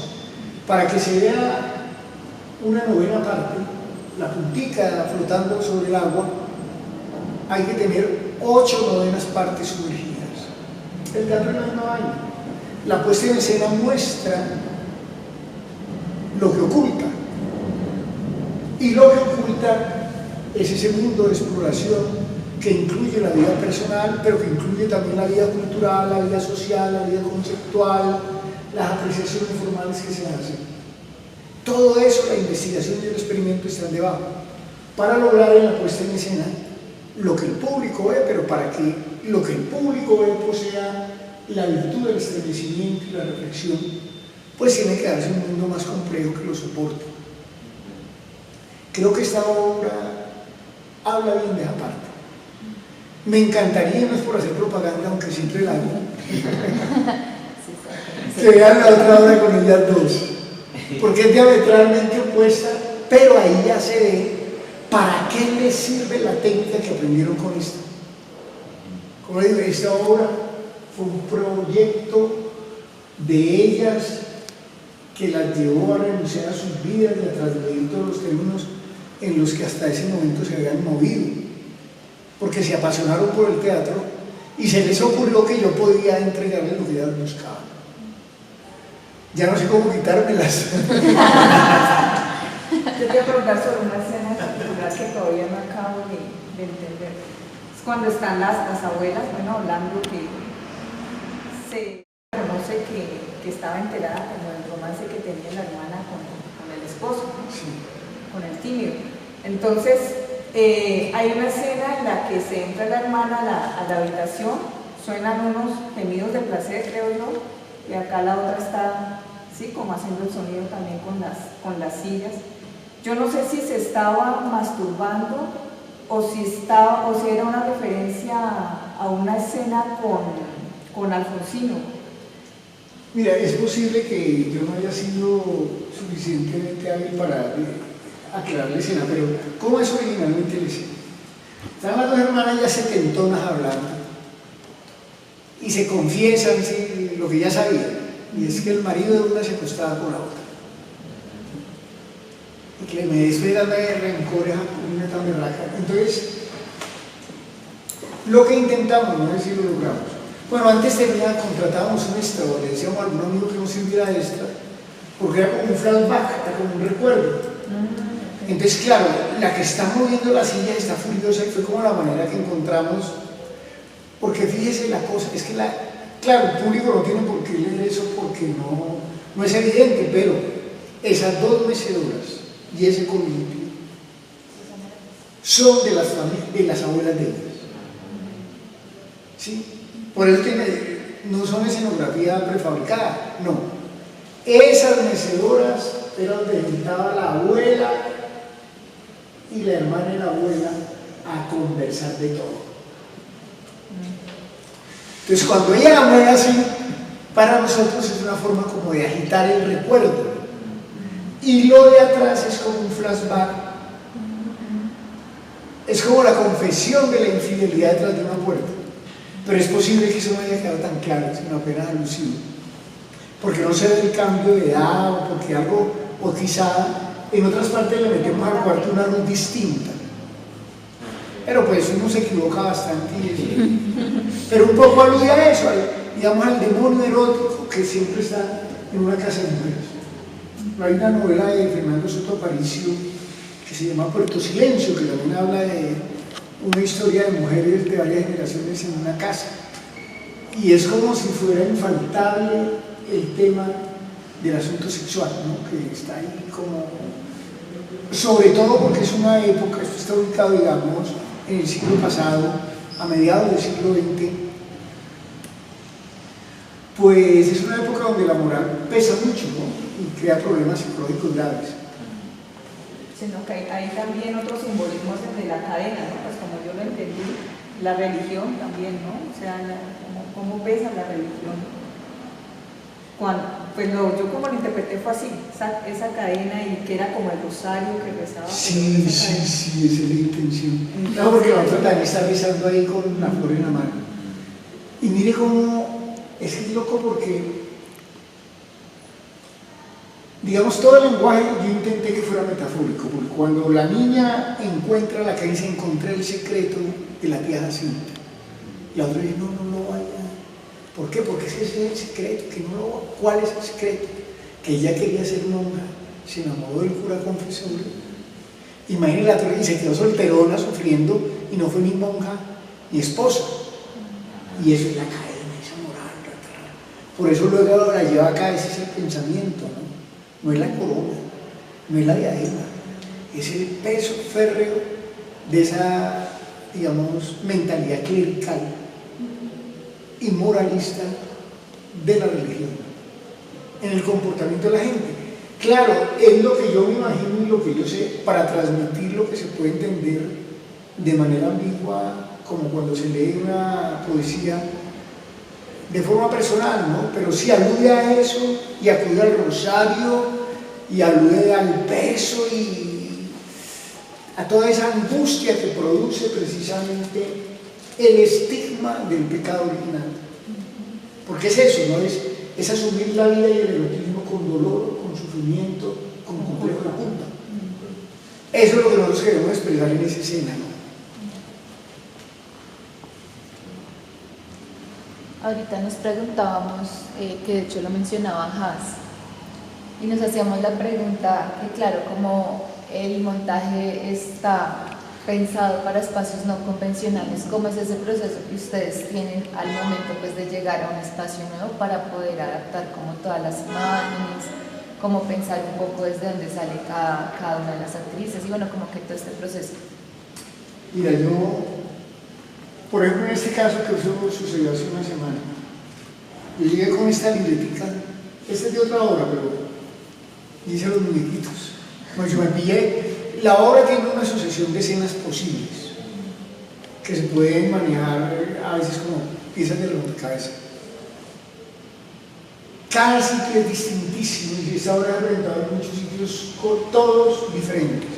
Para que se vea una novena parte, la puntica flotando sobre el agua, hay que tener 8 novenas partes sumergidas. El teatro es la misma vaina. La puesta en escena muestra lo que oculta. Y lo que oculta es ese mundo de exploración que incluye la vida personal, pero que incluye también la vida cultural, la vida social, la vida conceptual, las apreciaciones formales que se hacen. Todo eso, la investigación y el experimento están debajo, para lograr en la puesta en escena lo que el público ve, pero para que lo que el público ve posea la virtud del estremecimiento y la reflexión, pues tiene que darse un mundo más complejo que lo soporte. Creo que esta obra habla bien de esa parte. Me encantaría, no es por hacer propaganda, aunque siempre la hago, que vean la otra obra con ellas dos, porque es diametralmente opuesta, pero ahí ya se ve para qué les sirve la técnica que aprendieron con esta. Como digo, esta obra fue un proyecto de ellas que las llevó a renunciar a sus vidas y a trasladar todos los términos en los que hasta ese momento se habían movido, porque se apasionaron por el teatro y se les ocurrió que yo podía entregarles lo que ellas buscaban. Ya no sé cómo quitármelas. Yo te voy a preguntar sobre una escena en particular que todavía no acabo de entender. Es cuando están las abuelas, bueno, hablando que se conoce que estaba enterada como del romance que tenía la hermana con el esposo, Sí. con el tímido. Entonces, hay una escena en la que se entra la hermana a la habitación, suenan unos gemidos de placer, creo yo, y acá la otra está, sí, como haciendo el sonido también con las sillas. Yo no sé si se estaba masturbando o si era una referencia a una escena con Alfonsino. Mira, es posible que yo no haya sido suficientemente hábil para aclarar la escena, pero ¿cómo es originalmente la escena? Están las dos hermanas ya setentonas hablando y se confiesan lo que ya sabían, y es que el marido de una se acostaba con la otra. Y que me estoy dando de rencores a una tan berraca. Entonces, lo que intentamos, no sé si lo logramos. Bueno, antes contratábamos un extra, le decíamos a algún amigo que nos sirviera extra, porque era como un flashback, era como un recuerdo. Entonces, claro, la que está moviendo la silla está furiosa y fue como la manera que encontramos, porque fíjese la cosa, es que claro, el público no tiene por qué leer eso porque no es evidente, pero esas dos mecedoras y ese columpio son de las abuelas de ellas. ¿Sí? Por eso no son escenografía prefabricada, no. Esas mecedoras eran donde estaba la abuela y la hermana y la abuela a conversar de todo. Entonces, cuando ella la mueve así, para nosotros es una forma como de agitar el recuerdo. Y lo de atrás es como un flashback. Es como la confesión de la infidelidad detrás de una puerta. Pero es posible que eso no haya quedado tan claro, sino apenas alusivo. Porque no se ve el cambio de edad o porque algo, o quizá en otras partes le metemos al cuarto una luz distinta. Pero pues uno se equivoca bastante y eso. Pero un poco alude a eso, digamos al demonio erótico que siempre está en una casa de mujeres. Hay una novela de Fernando Soto Aparicio que se llama Puerto Silencio, que también habla de una historia de mujeres de varias generaciones en una casa. Y es como si fuera infaltable el tema del asunto sexual, ¿no? Que está ahí como... Sobre todo porque es una época, esto está ubicado, digamos, en el siglo pasado, a mediados del siglo XX, pues es una época donde la moral pesa mucho, ¿no? Y crea problemas psicológicos graves. Sino que hay también otros simbolismos de la cadena, ¿no? Pues como yo lo entendí, la religión también, ¿no? O sea, cómo pesa la religión. Pues yo como lo interpreté fue así, esa cadena y que era como el rosario que rezaba. Sí, esa es la intención. No, porque la otra también está rezando ahí con la flor en la mano. Y mire cómo, es que es loco porque, digamos, todo el lenguaje yo intenté que fuera metafórico, porque cuando la niña encuentra la que dice, encontré el secreto de la tía Jacinta, la otra dice, no vaya. ¿Por qué? Porque ese es el secreto, que no lo... ¿Cuál es el secreto? Que ella quería ser monja, se enamoró del cura confesor Imagínense la torre, y se quedó solterona sufriendo y no fue ni monja ni esposa. Y eso es la cadena, esa moral. Por eso luego la lleva acá, ese es el pensamiento, ¿no? No es la corona, no es la diadema, es el peso férreo de esa, digamos, mentalidad clerical y moralista de la religión en el comportamiento de la gente. Claro, es lo que yo me imagino y lo que yo sé para transmitir lo que se puede entender de manera ambigua, como cuando se lee una poesía de forma personal, ¿no? Pero sí alude a eso y acude al rosario y alude al peso y a toda esa angustia que produce precisamente el estigma del pecado original. Porque es eso, ¿no? Es asumir la vida y el erotismo con dolor, con sufrimiento, con complejo de culpa. Eso es lo que nosotros queremos expresar en esa escena, ¿no? Ahorita nos preguntábamos, que de hecho lo mencionaba Haas, y nos hacíamos la pregunta que claro, como el montaje está pensado para espacios no convencionales, ¿cómo es ese proceso que ustedes tienen al momento pues, de llegar a un espacio nuevo para poder adaptar como todas las imágenes, cómo pensar un poco desde dónde sale cada una de las actrices y bueno, como que todo este proceso? Mira, yo, por ejemplo, en este caso que eso sucedió hace una semana, yo llegué con esta libretica, esta es de otra obra, pero dice los muñequitos. Bueno, yo me pillé. La obra tiene una sucesión de escenas posibles que se pueden manejar a veces como piezas de rompecabezas. Cada sitio es distintísimo y esta obra ha presentado en muchos sitios todos diferentes.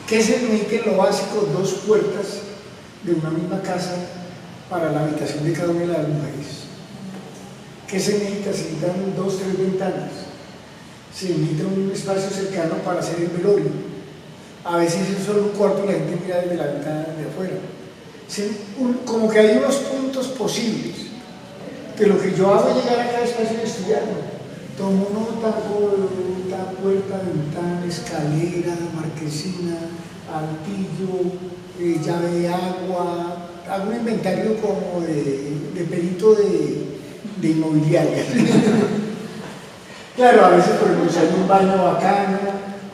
¿Qué se necesita en lo básico? 2 puertas de una misma casa para la habitación de cada una de las mujeres. ¿Qué se necesita? Se necesitan 2 o 3 ventanas. Se necesita un espacio cercano para hacer el velorio. A veces es solo un cuarto, la gente mira desde la ventana de afuera. Como que hay unos puntos posibles, que lo que yo hago es llegar a cada espacio y estudiarlo. Tomo nota, puerta, ventana, escalera, marquesina, altillo, llave de agua, hago un inventario como de perito de inmobiliaria. Claro, a veces por ejemplo si hay un baño bacano,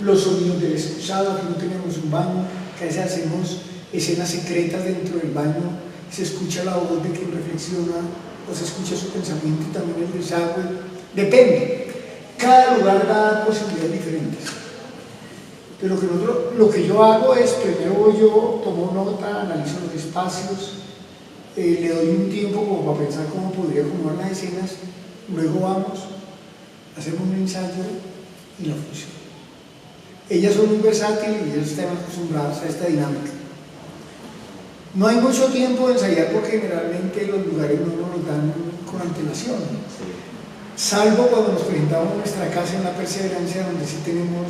los sonidos del excusado, aquí no tenemos un baño, que a veces hacemos escenas secretas dentro del baño, se escucha la voz de quien reflexiona, o se escucha su pensamiento y también el desagüe, depende, cada lugar da posibilidades diferentes. Pero lo que yo hago es, primero voy yo, tomo nota, analizo los espacios, le doy un tiempo como para pensar cómo podría acomodar las escenas, luego vamos, hacemos un ensayo y la función. Ellas son muy versátiles y ellas están acostumbradas a esta dinámica. No hay mucho tiempo de ensayar porque generalmente los lugares no nos los dan con antelación, salvo cuando nos presentamos en nuestra casa en La Perseverancia, donde sí tenemos.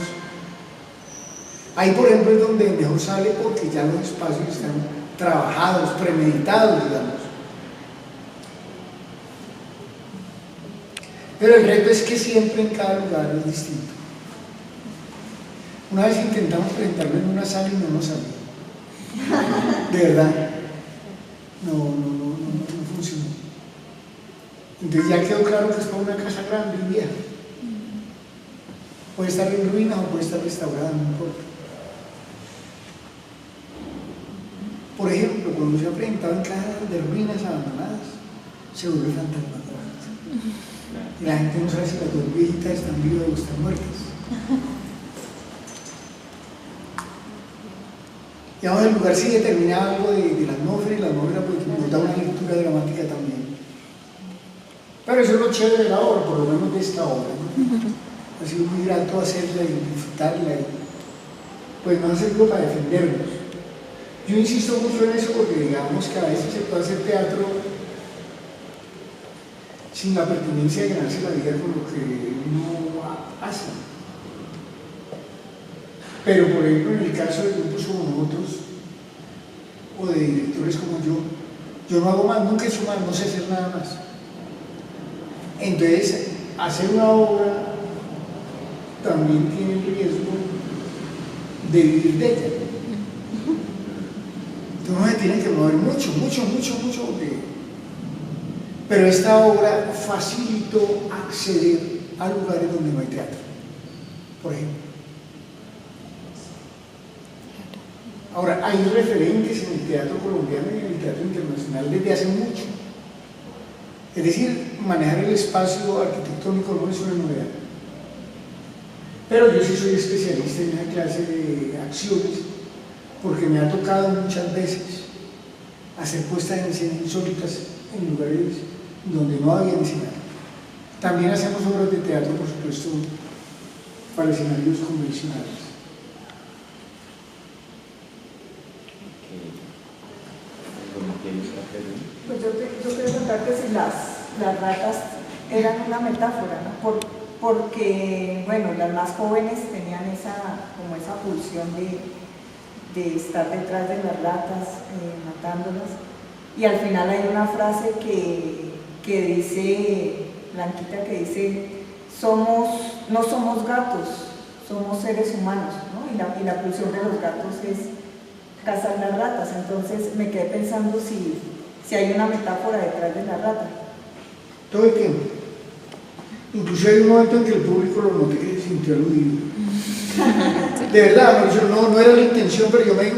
Ahí, por ejemplo, es donde mejor sale porque ya los espacios están trabajados, premeditados, digamos. Pero el reto es que siempre en cada lugar es distinto. Una vez intentamos presentarlo en una sala y no nos salió. De verdad. No funcionó. Entonces ya quedó claro que es para una casa grande y vieja. Puede estar en ruinas o puede estar restaurada, no importa. Por ejemplo, cuando se ha presentado en casas de ruinas abandonadas, se vuelve fantasmagórico. Y la gente no sabe si las 2 viejitas están vivas o están muertas. Y ahora el lugar sí determina algo de la atmósfera y la atmósfera pues, nos da una lectura dramática también. Pero eso es lo chévere de la obra, por lo menos de esta obra, ¿no? Ha sido muy grato hacerla y disfrutarla y pues no hacerlo para defendernos. Yo insisto mucho en eso porque digamos que a veces se puede hacer teatro sin la pertinencia de ganarse la vida con lo que uno hace. Pero por ejemplo en el caso de grupos como nosotros o de directores como yo no hago más, nunca he hecho más, no sé hacer nada más. Entonces hacer una obra también tiene el riesgo de vivir de ella. Entonces uno se tiene que mover mucho, pero esta obra facilitó acceder a lugares donde no hay teatro, por ejemplo. Ahora, hay referentes en el teatro colombiano y en el teatro internacional desde hace mucho. Es decir, manejar el espacio arquitectónico no es una novedad. Pero yo sí soy especialista en esa clase de acciones porque me ha tocado muchas veces hacer puestas en escena insólitas en lugares donde no había escenario. También hacemos obras de teatro, por supuesto, para escenarios convencionales. Pues yo quiero contar que si las ratas eran una metáfora, ¿no? Porque, bueno, las más jóvenes tenían como esa pulsión de estar detrás de las ratas, matándolas. Y al final hay una frase que dice, Blanquita, que dice, no somos gatos, somos seres humanos, ¿no? Y la pulsión de los gatos es cazar las ratas. Entonces me quedé pensando si hay una metáfora detrás de la rata. Todo el tiempo. Incluso hay un momento en que el público lo noté que se sintió aludido. De verdad, Mauricio, no era la intención, pero yo me digo,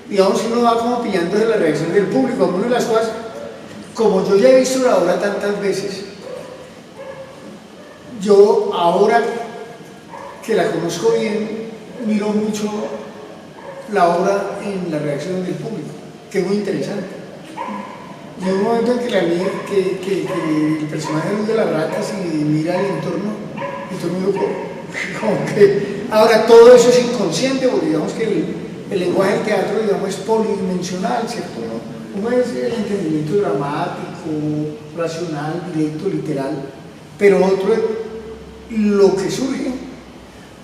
digamos que uno va como pillándose la reacción del público. Una de las cosas, como yo ya he visto la obra tantas veces, yo ahora que la conozco bien, miro mucho la obra en la reacción del público, que es muy interesante. Y hay un momento en que el personaje de las ratas y mira el entorno, y todo el mundo como que... Ahora, todo eso es inconsciente, porque digamos que el lenguaje del teatro, digamos, es polidimensional, ¿cierto? ¿No? Uno es el entendimiento dramático, racional, directo, literal, pero otro es lo que surge,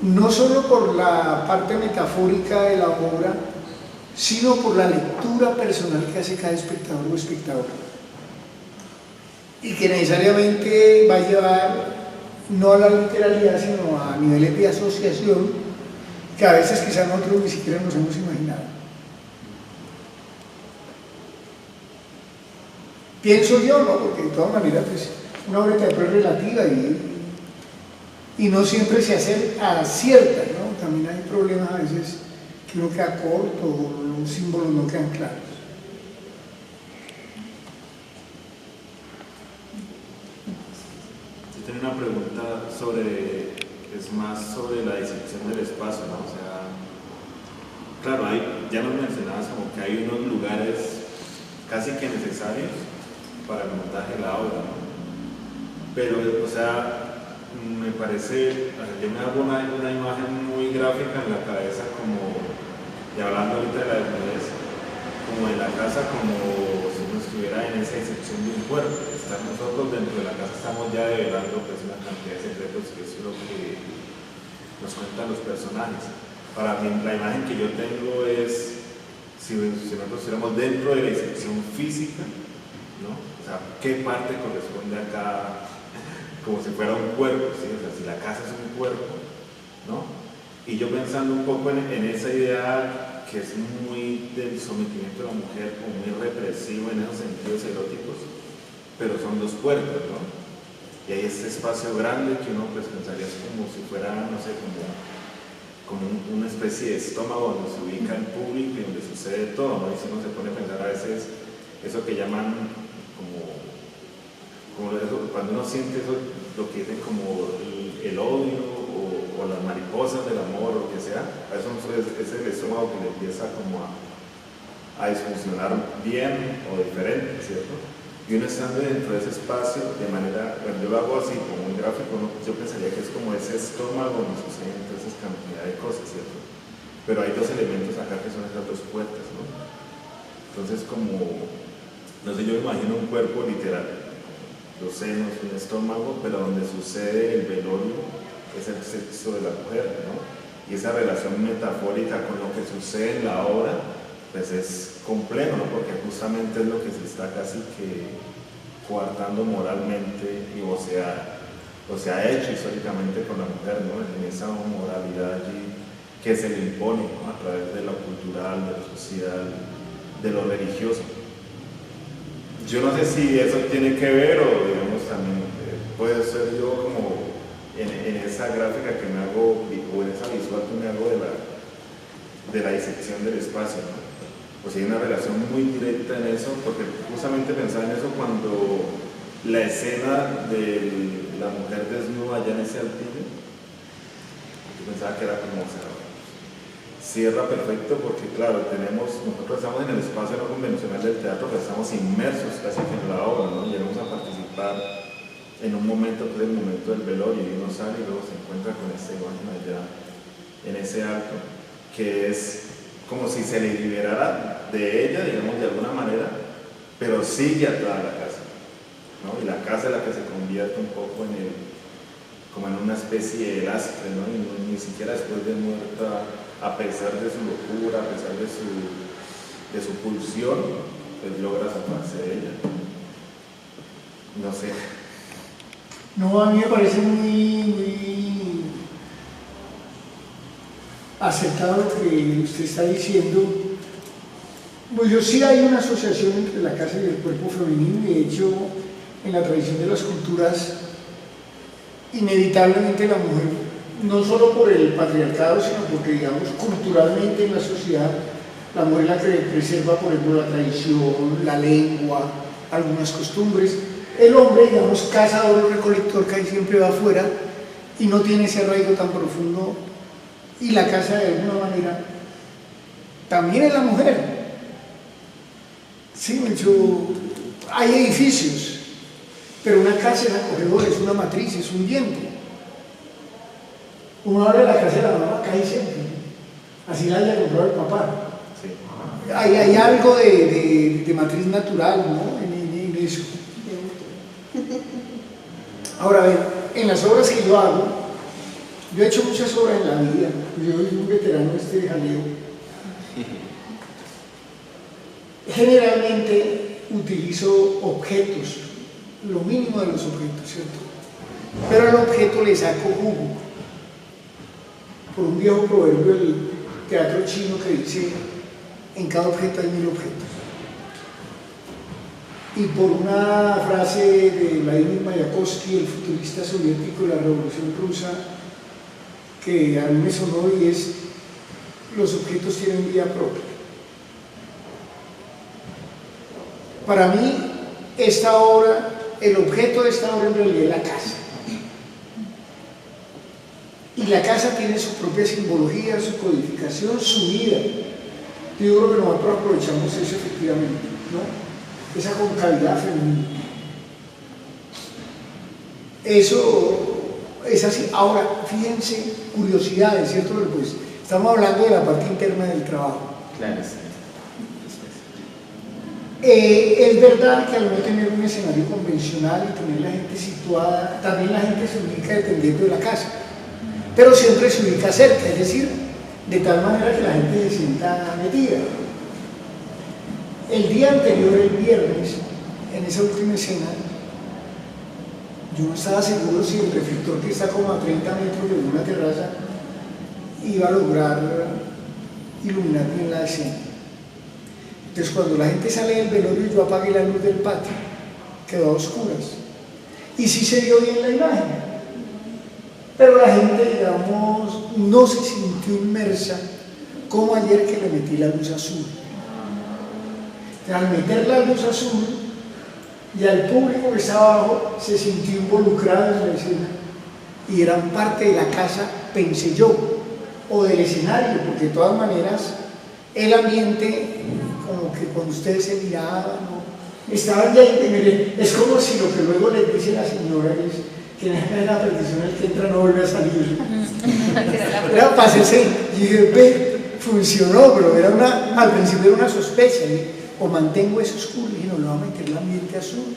no solo por la parte metafórica de la obra, sino por la lectura personal que hace cada espectador o espectadora, y que necesariamente va a llevar no a la literalidad, sino a niveles de asociación que a veces quizás nosotros ni siquiera nos hemos imaginado. Pienso yo, ¿no? Porque de todas maneras pues, una obra de teatro es relativa y no siempre se acierta, ¿no? También hay problemas a veces que uno queda corto o los símbolos no quedan claros. Yo tengo una pregunta más sobre la disección del espacio, ¿no? O sea, claro, ya nos mencionabas como que hay unos lugares casi que necesarios para el montaje de la obra, ¿no? Pero, o sea, me parece, yo me hago una imagen muy gráfica en la cabeza como, y hablando ahorita de la desnudez, como en la casa, como si uno estuviera en esa disección de un cuerpo. Nosotros dentro de la casa estamos ya develando pues una cantidad de secretos, que es lo que nos cuentan los personajes. Para mí, la imagen que yo tengo es, si nosotros estuviéramos dentro de la disección física, ¿no? O sea, ¿qué parte corresponde a cada, como si fuera un cuerpo, ¿sí? O sea, si la casa es un cuerpo, ¿no? Y yo pensando un poco en esa idea que es muy del sometimiento de la mujer, como muy represivo en esos sentidos eróticos, pero son dos puertas, ¿no? Y hay este espacio grande que uno pues pensaría es como si fuera, no sé, como una especie de estómago donde se ubica el público y donde sucede todo, ¿no? Y si uno se pone a pensar a veces eso que llaman cuando uno siente eso, lo que dicen como el odio o las mariposas del amor o lo que sea, eso es el estómago que le empieza como a disfuncionar bien o diferente, ¿cierto? Y uno estando dentro de ese espacio, de manera, cuando yo lo hago así, como un gráfico, yo pensaría que es como ese estómago donde suceden todas esas cantidad de cosas, ¿cierto? Pero hay dos elementos acá que son esas dos puertas, ¿no? Entonces como, no sé, yo me imagino un cuerpo literal, los senos, un estómago, pero donde sucede el velorio, es el sexo de la mujer, ¿no? Y esa relación metafórica con lo que sucede en la obra, pues es complejo, ¿no? Porque justamente es lo que se está casi que coartando moralmente o se ha hecho históricamente con la mujer, ¿no? En esa moralidad allí que que se le impone, ¿no? A través de lo cultural, de lo social, de lo religioso. Yo no sé si eso tiene que ver o digamos también puede ser yo como en esa gráfica que me hago o en esa visual que me hago de la disección del espacio, ¿no? Pues hay una relación muy directa en eso, porque justamente pensaba en eso cuando la escena de la mujer desnuda allá en ese altillo, yo pensaba que era como, o sea, cierra perfecto porque claro, nosotros estamos en el espacio no convencional del teatro, pero estamos inmersos casi que en la obra, ¿no? Llegamos a participar en un momento, que es el momento del velorio, y uno sale y luego se encuentra con esta imagen allá en ese acto, que es como si se le liberara de ella, digamos, de alguna manera, pero sigue atrás de la casa, ¿no? Y la casa es la que se convierte un poco como en una especie de lastre, ¿no? Y ni siquiera después de muerta, a pesar de su locura, a pesar de su pulsión, pues logra zafarse de ella. No sé. No, a mí me parece muy acertado lo que usted está diciendo. Pues yo sí hay una asociación entre la casa y el cuerpo femenino, y de hecho en la tradición de las culturas inevitablemente la mujer, no solo por el patriarcado, sino porque digamos culturalmente en la sociedad la mujer es la que preserva, por ejemplo, la tradición, la lengua, algunas costumbres. El hombre, digamos, cazador o recolector, que ahí siempre va afuera y no tiene ese arraigo tan profundo, y la casa de alguna manera también es la mujer. Sí, hay edificios, pero una casa es acogedora, es una matriz, es un viento. Uno abre la casa de la mamá, cae siempre, así la haya comprado el papá. Sí. Hay algo de matriz natural, ¿no? en eso. Ahora, a ver, en las obras que yo hago, yo he hecho muchas obras en la vida, yo soy un veterano de este jaleo. Generalmente utilizo objetos, lo mínimo de los objetos, ¿cierto? Pero al objeto le saco jugo. Por un viejo proverbio del teatro chino que dice, en cada objeto hay 1000 objetos. Y por una frase de Vladimir Mayakovsky, el futurista soviético de la Revolución Rusa, que a mí me sonó, y es, los objetos tienen vida propia. Para mí, esta obra, el objeto de esta obra en realidad es la casa. Y la casa tiene su propia simbología, su codificación, su vida. Yo creo que nosotros aprovechamos eso efectivamente, ¿no? Esa concavidad femenina. Eso es así. Ahora, fíjense, curiosidades, ¿cierto? Pero pues estamos hablando de la parte interna del trabajo. Claro, sí. Es verdad que al no tener un escenario convencional y tener la gente situada, también la gente se ubica dependiendo de la casa, pero siempre se ubica cerca, es decir, de tal manera que la gente se sienta metida. El día anterior, el viernes, en esa última escena, yo no estaba seguro si el reflector, que está como a 30 metros de una terraza, iba a lograr iluminar bien la escena. Entonces, cuando la gente sale del velorio, yo apagué la luz del patio, quedó a oscuras. Y sí se vio bien la imagen, pero la gente, digamos, no se sintió inmersa como ayer que le metí la luz azul. Al meter la luz azul, ya el público que estaba abajo se sintió involucrado en la escena y eran parte de la casa, pensé yo, o del escenario, porque de todas maneras el ambiente, como que cuando ustedes se miraban, ¿no? Estaban ya, es como si lo que luego les dice la señora es que en la perdición el que entra no vuelve a salir. Era para hacerse, y dije, ve, funcionó, pero era al principio era una sospecha, ¿eh? O mantengo eso oscuro, y no le voy a meter el ambiente azul.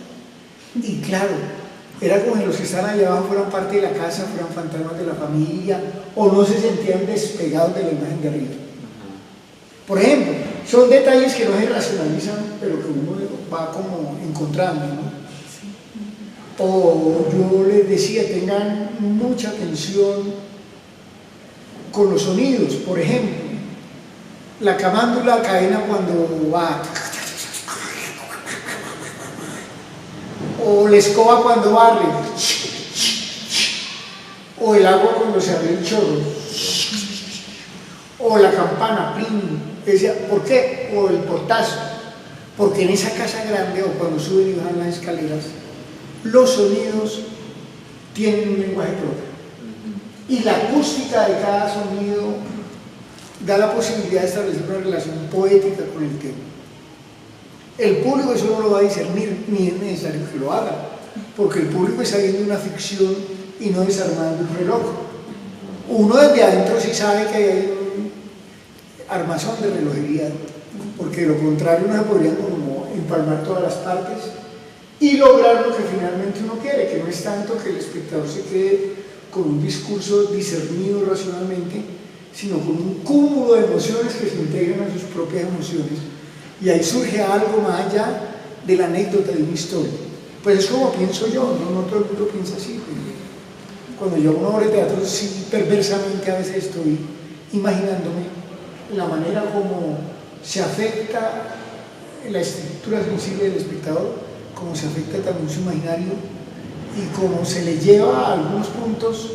Y claro, era como si los que están allá abajo fueran parte de la casa, fueran fantasmas de la familia, o no se sentían despegados de la imagen de arriba. Por ejemplo, son detalles que no se racionalizan, pero que uno va como encontrando, ¿no? O yo les decía, tengan mucha atención con los sonidos. Por ejemplo, la camándula cadena cuando va, o la escoba cuando barre, o el agua cuando se abre el chorro, o la campana, ¡pling! ¿Por qué? O el portazo, porque en esa casa grande o cuando suben y bajan las escaleras, los sonidos tienen un lenguaje propio y la acústica de cada sonido da la posibilidad de establecer una relación poética con el tema. El público eso no lo va a discernir, ni es necesario que lo haga, porque el público está viendo una ficción y no desarmando un reloj. Uno desde adentro sí sabe que hay un armazón de relojería, porque de lo contrario uno se podría como empalmar todas las partes y lograr lo que finalmente uno quiere, que no es tanto que el espectador se quede con un discurso discernido racionalmente, sino con un cúmulo de emociones que se integran a sus propias emociones, y ahí surge algo más allá de la anécdota de una historia. Pues es como pienso yo, no todo el mundo piensa así, pero cuando yo hago una obra de teatro sí perversamente a veces estoy imaginándome la manera como se afecta la estructura sensible del espectador, cómo se afecta también su imaginario y cómo se le lleva a algunos puntos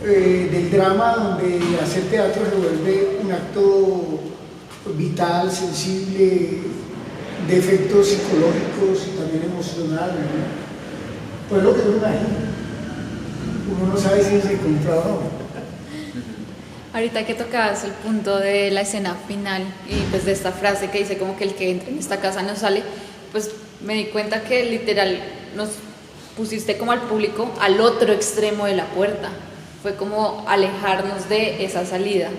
del drama donde hacer teatro se vuelve un acto vital, sensible, de efectos psicológicos y también emocionales, ¿no? Pues lo que uno imagina, uno no sabe si se compra o no. Ahorita que tocabas el punto de la escena final y pues de esta frase que dice como que el que entra en esta casa no sale, pues me di cuenta que literal nos pusiste como al público al otro extremo de la puerta. Fue como alejarnos de esa salida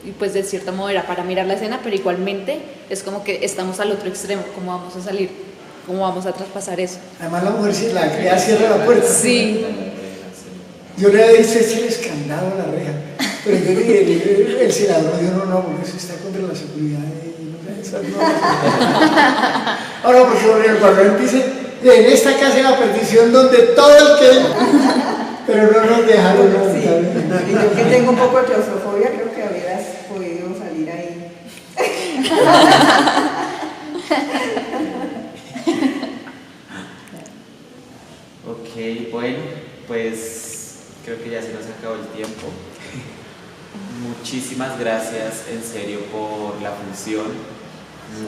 y pues de cierta modo era para mirar la escena, pero igualmente es como que estamos al otro extremo. ¿Cómo vamos a salir? ¿Cómo vamos a traspasar eso? Además la mujer si la crea cierra la puerta. Sí. Yo le dije el escandado a la reja, pero yo le dije, el senador dijo no, porque eso está contra la seguridad ahora porque el Parlament dice en esta casa de la perdición donde todo el que pero no nos dejaron sí. Y yo que tengo un poco de claustrofobia creo que hubieras podido salir ahí. Ok, bueno, pues creo que ya se nos acabó el tiempo. Muchísimas gracias en serio por la función,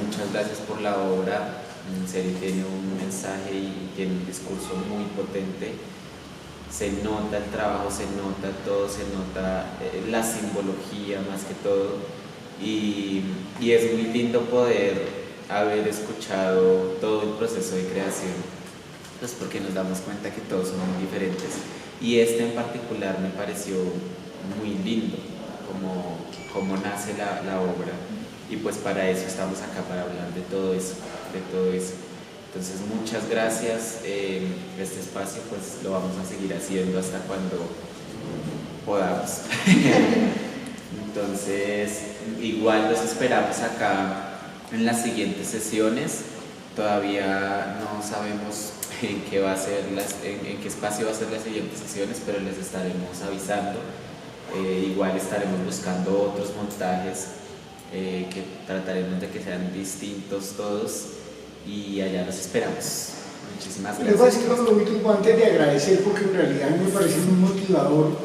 muchas gracias por la obra, en serio tiene un mensaje y tiene un discurso muy potente, se nota el trabajo, se nota todo, se nota la simbología más que todo y es muy lindo poder haber escuchado todo el proceso de creación, pues porque nos damos cuenta que todos son muy diferentes y este en particular me pareció muy lindo. Cómo nace la obra y pues para eso estamos acá, para hablar de todo eso, entonces muchas gracias, este espacio pues lo vamos a seguir haciendo hasta cuando podamos. Entonces igual los esperamos acá en las siguientes sesiones, todavía no sabemos en qué espacio va a ser las siguientes sesiones, pero les estaremos avisando. Igual estaremos buscando otros montajes que trataremos de que sean distintos todos y allá los esperamos. Muchísimas gracias. Les voy a decir algo muy tiempo antes de agradecer, porque en realidad me parece muy motivador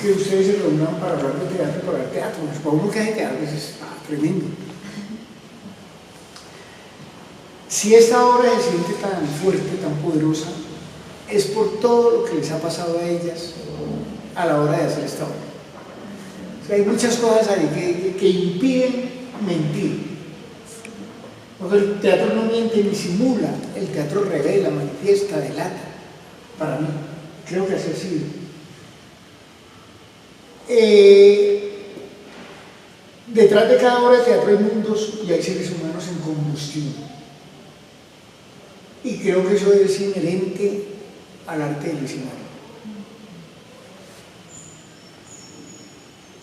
que ustedes se reúnan para hablar de teatro, para ver teatro. Para uno que hace teatro es tremendo. Si esta obra se siente tan fuerte, tan poderosa, es por todo lo que les ha pasado a ellas a la hora de hacer esta obra. O sea, hay muchas cosas ahí que impiden mentir. Porque el teatro no miente ni simula, el teatro revela, manifiesta, delata. Para mí, creo que así ha sido. Detrás de cada obra de teatro hay mundos y hay seres humanos en combustión. Y creo que eso es inherente al arte del escenario.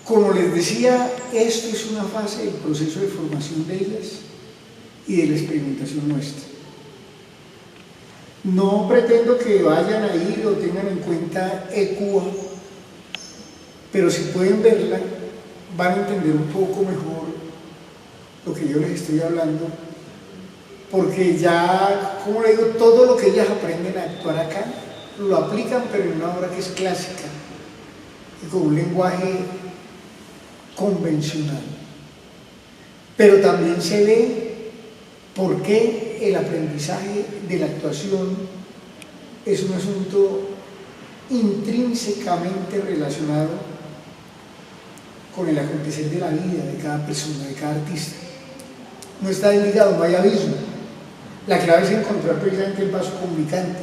Como les decía, esto es una fase del proceso de formación de ellas y de la experimentación nuestra. No pretendo que vayan a ir o tengan en cuenta ECUA, pero si pueden verla, van a entender un poco mejor lo que yo les estoy hablando, porque ya, como le digo, todo lo que ellas aprenden a actuar acá, lo aplican, pero en una obra que es clásica y con un lenguaje convencional. Pero también se ve por qué el aprendizaje de la actuación es un asunto intrínsecamente relacionado con el acontecer de la vida de cada persona, de cada artista. No está desligado, no hay abismo. La clave es encontrar precisamente el vaso comunicante,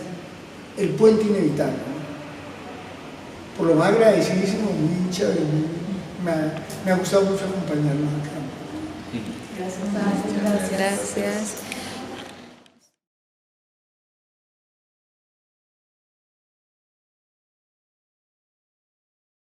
el puente inevitable. Por lo más agradecidísimo, muy chévere, me ha gustado mucho acompañarlos acá. Gracias.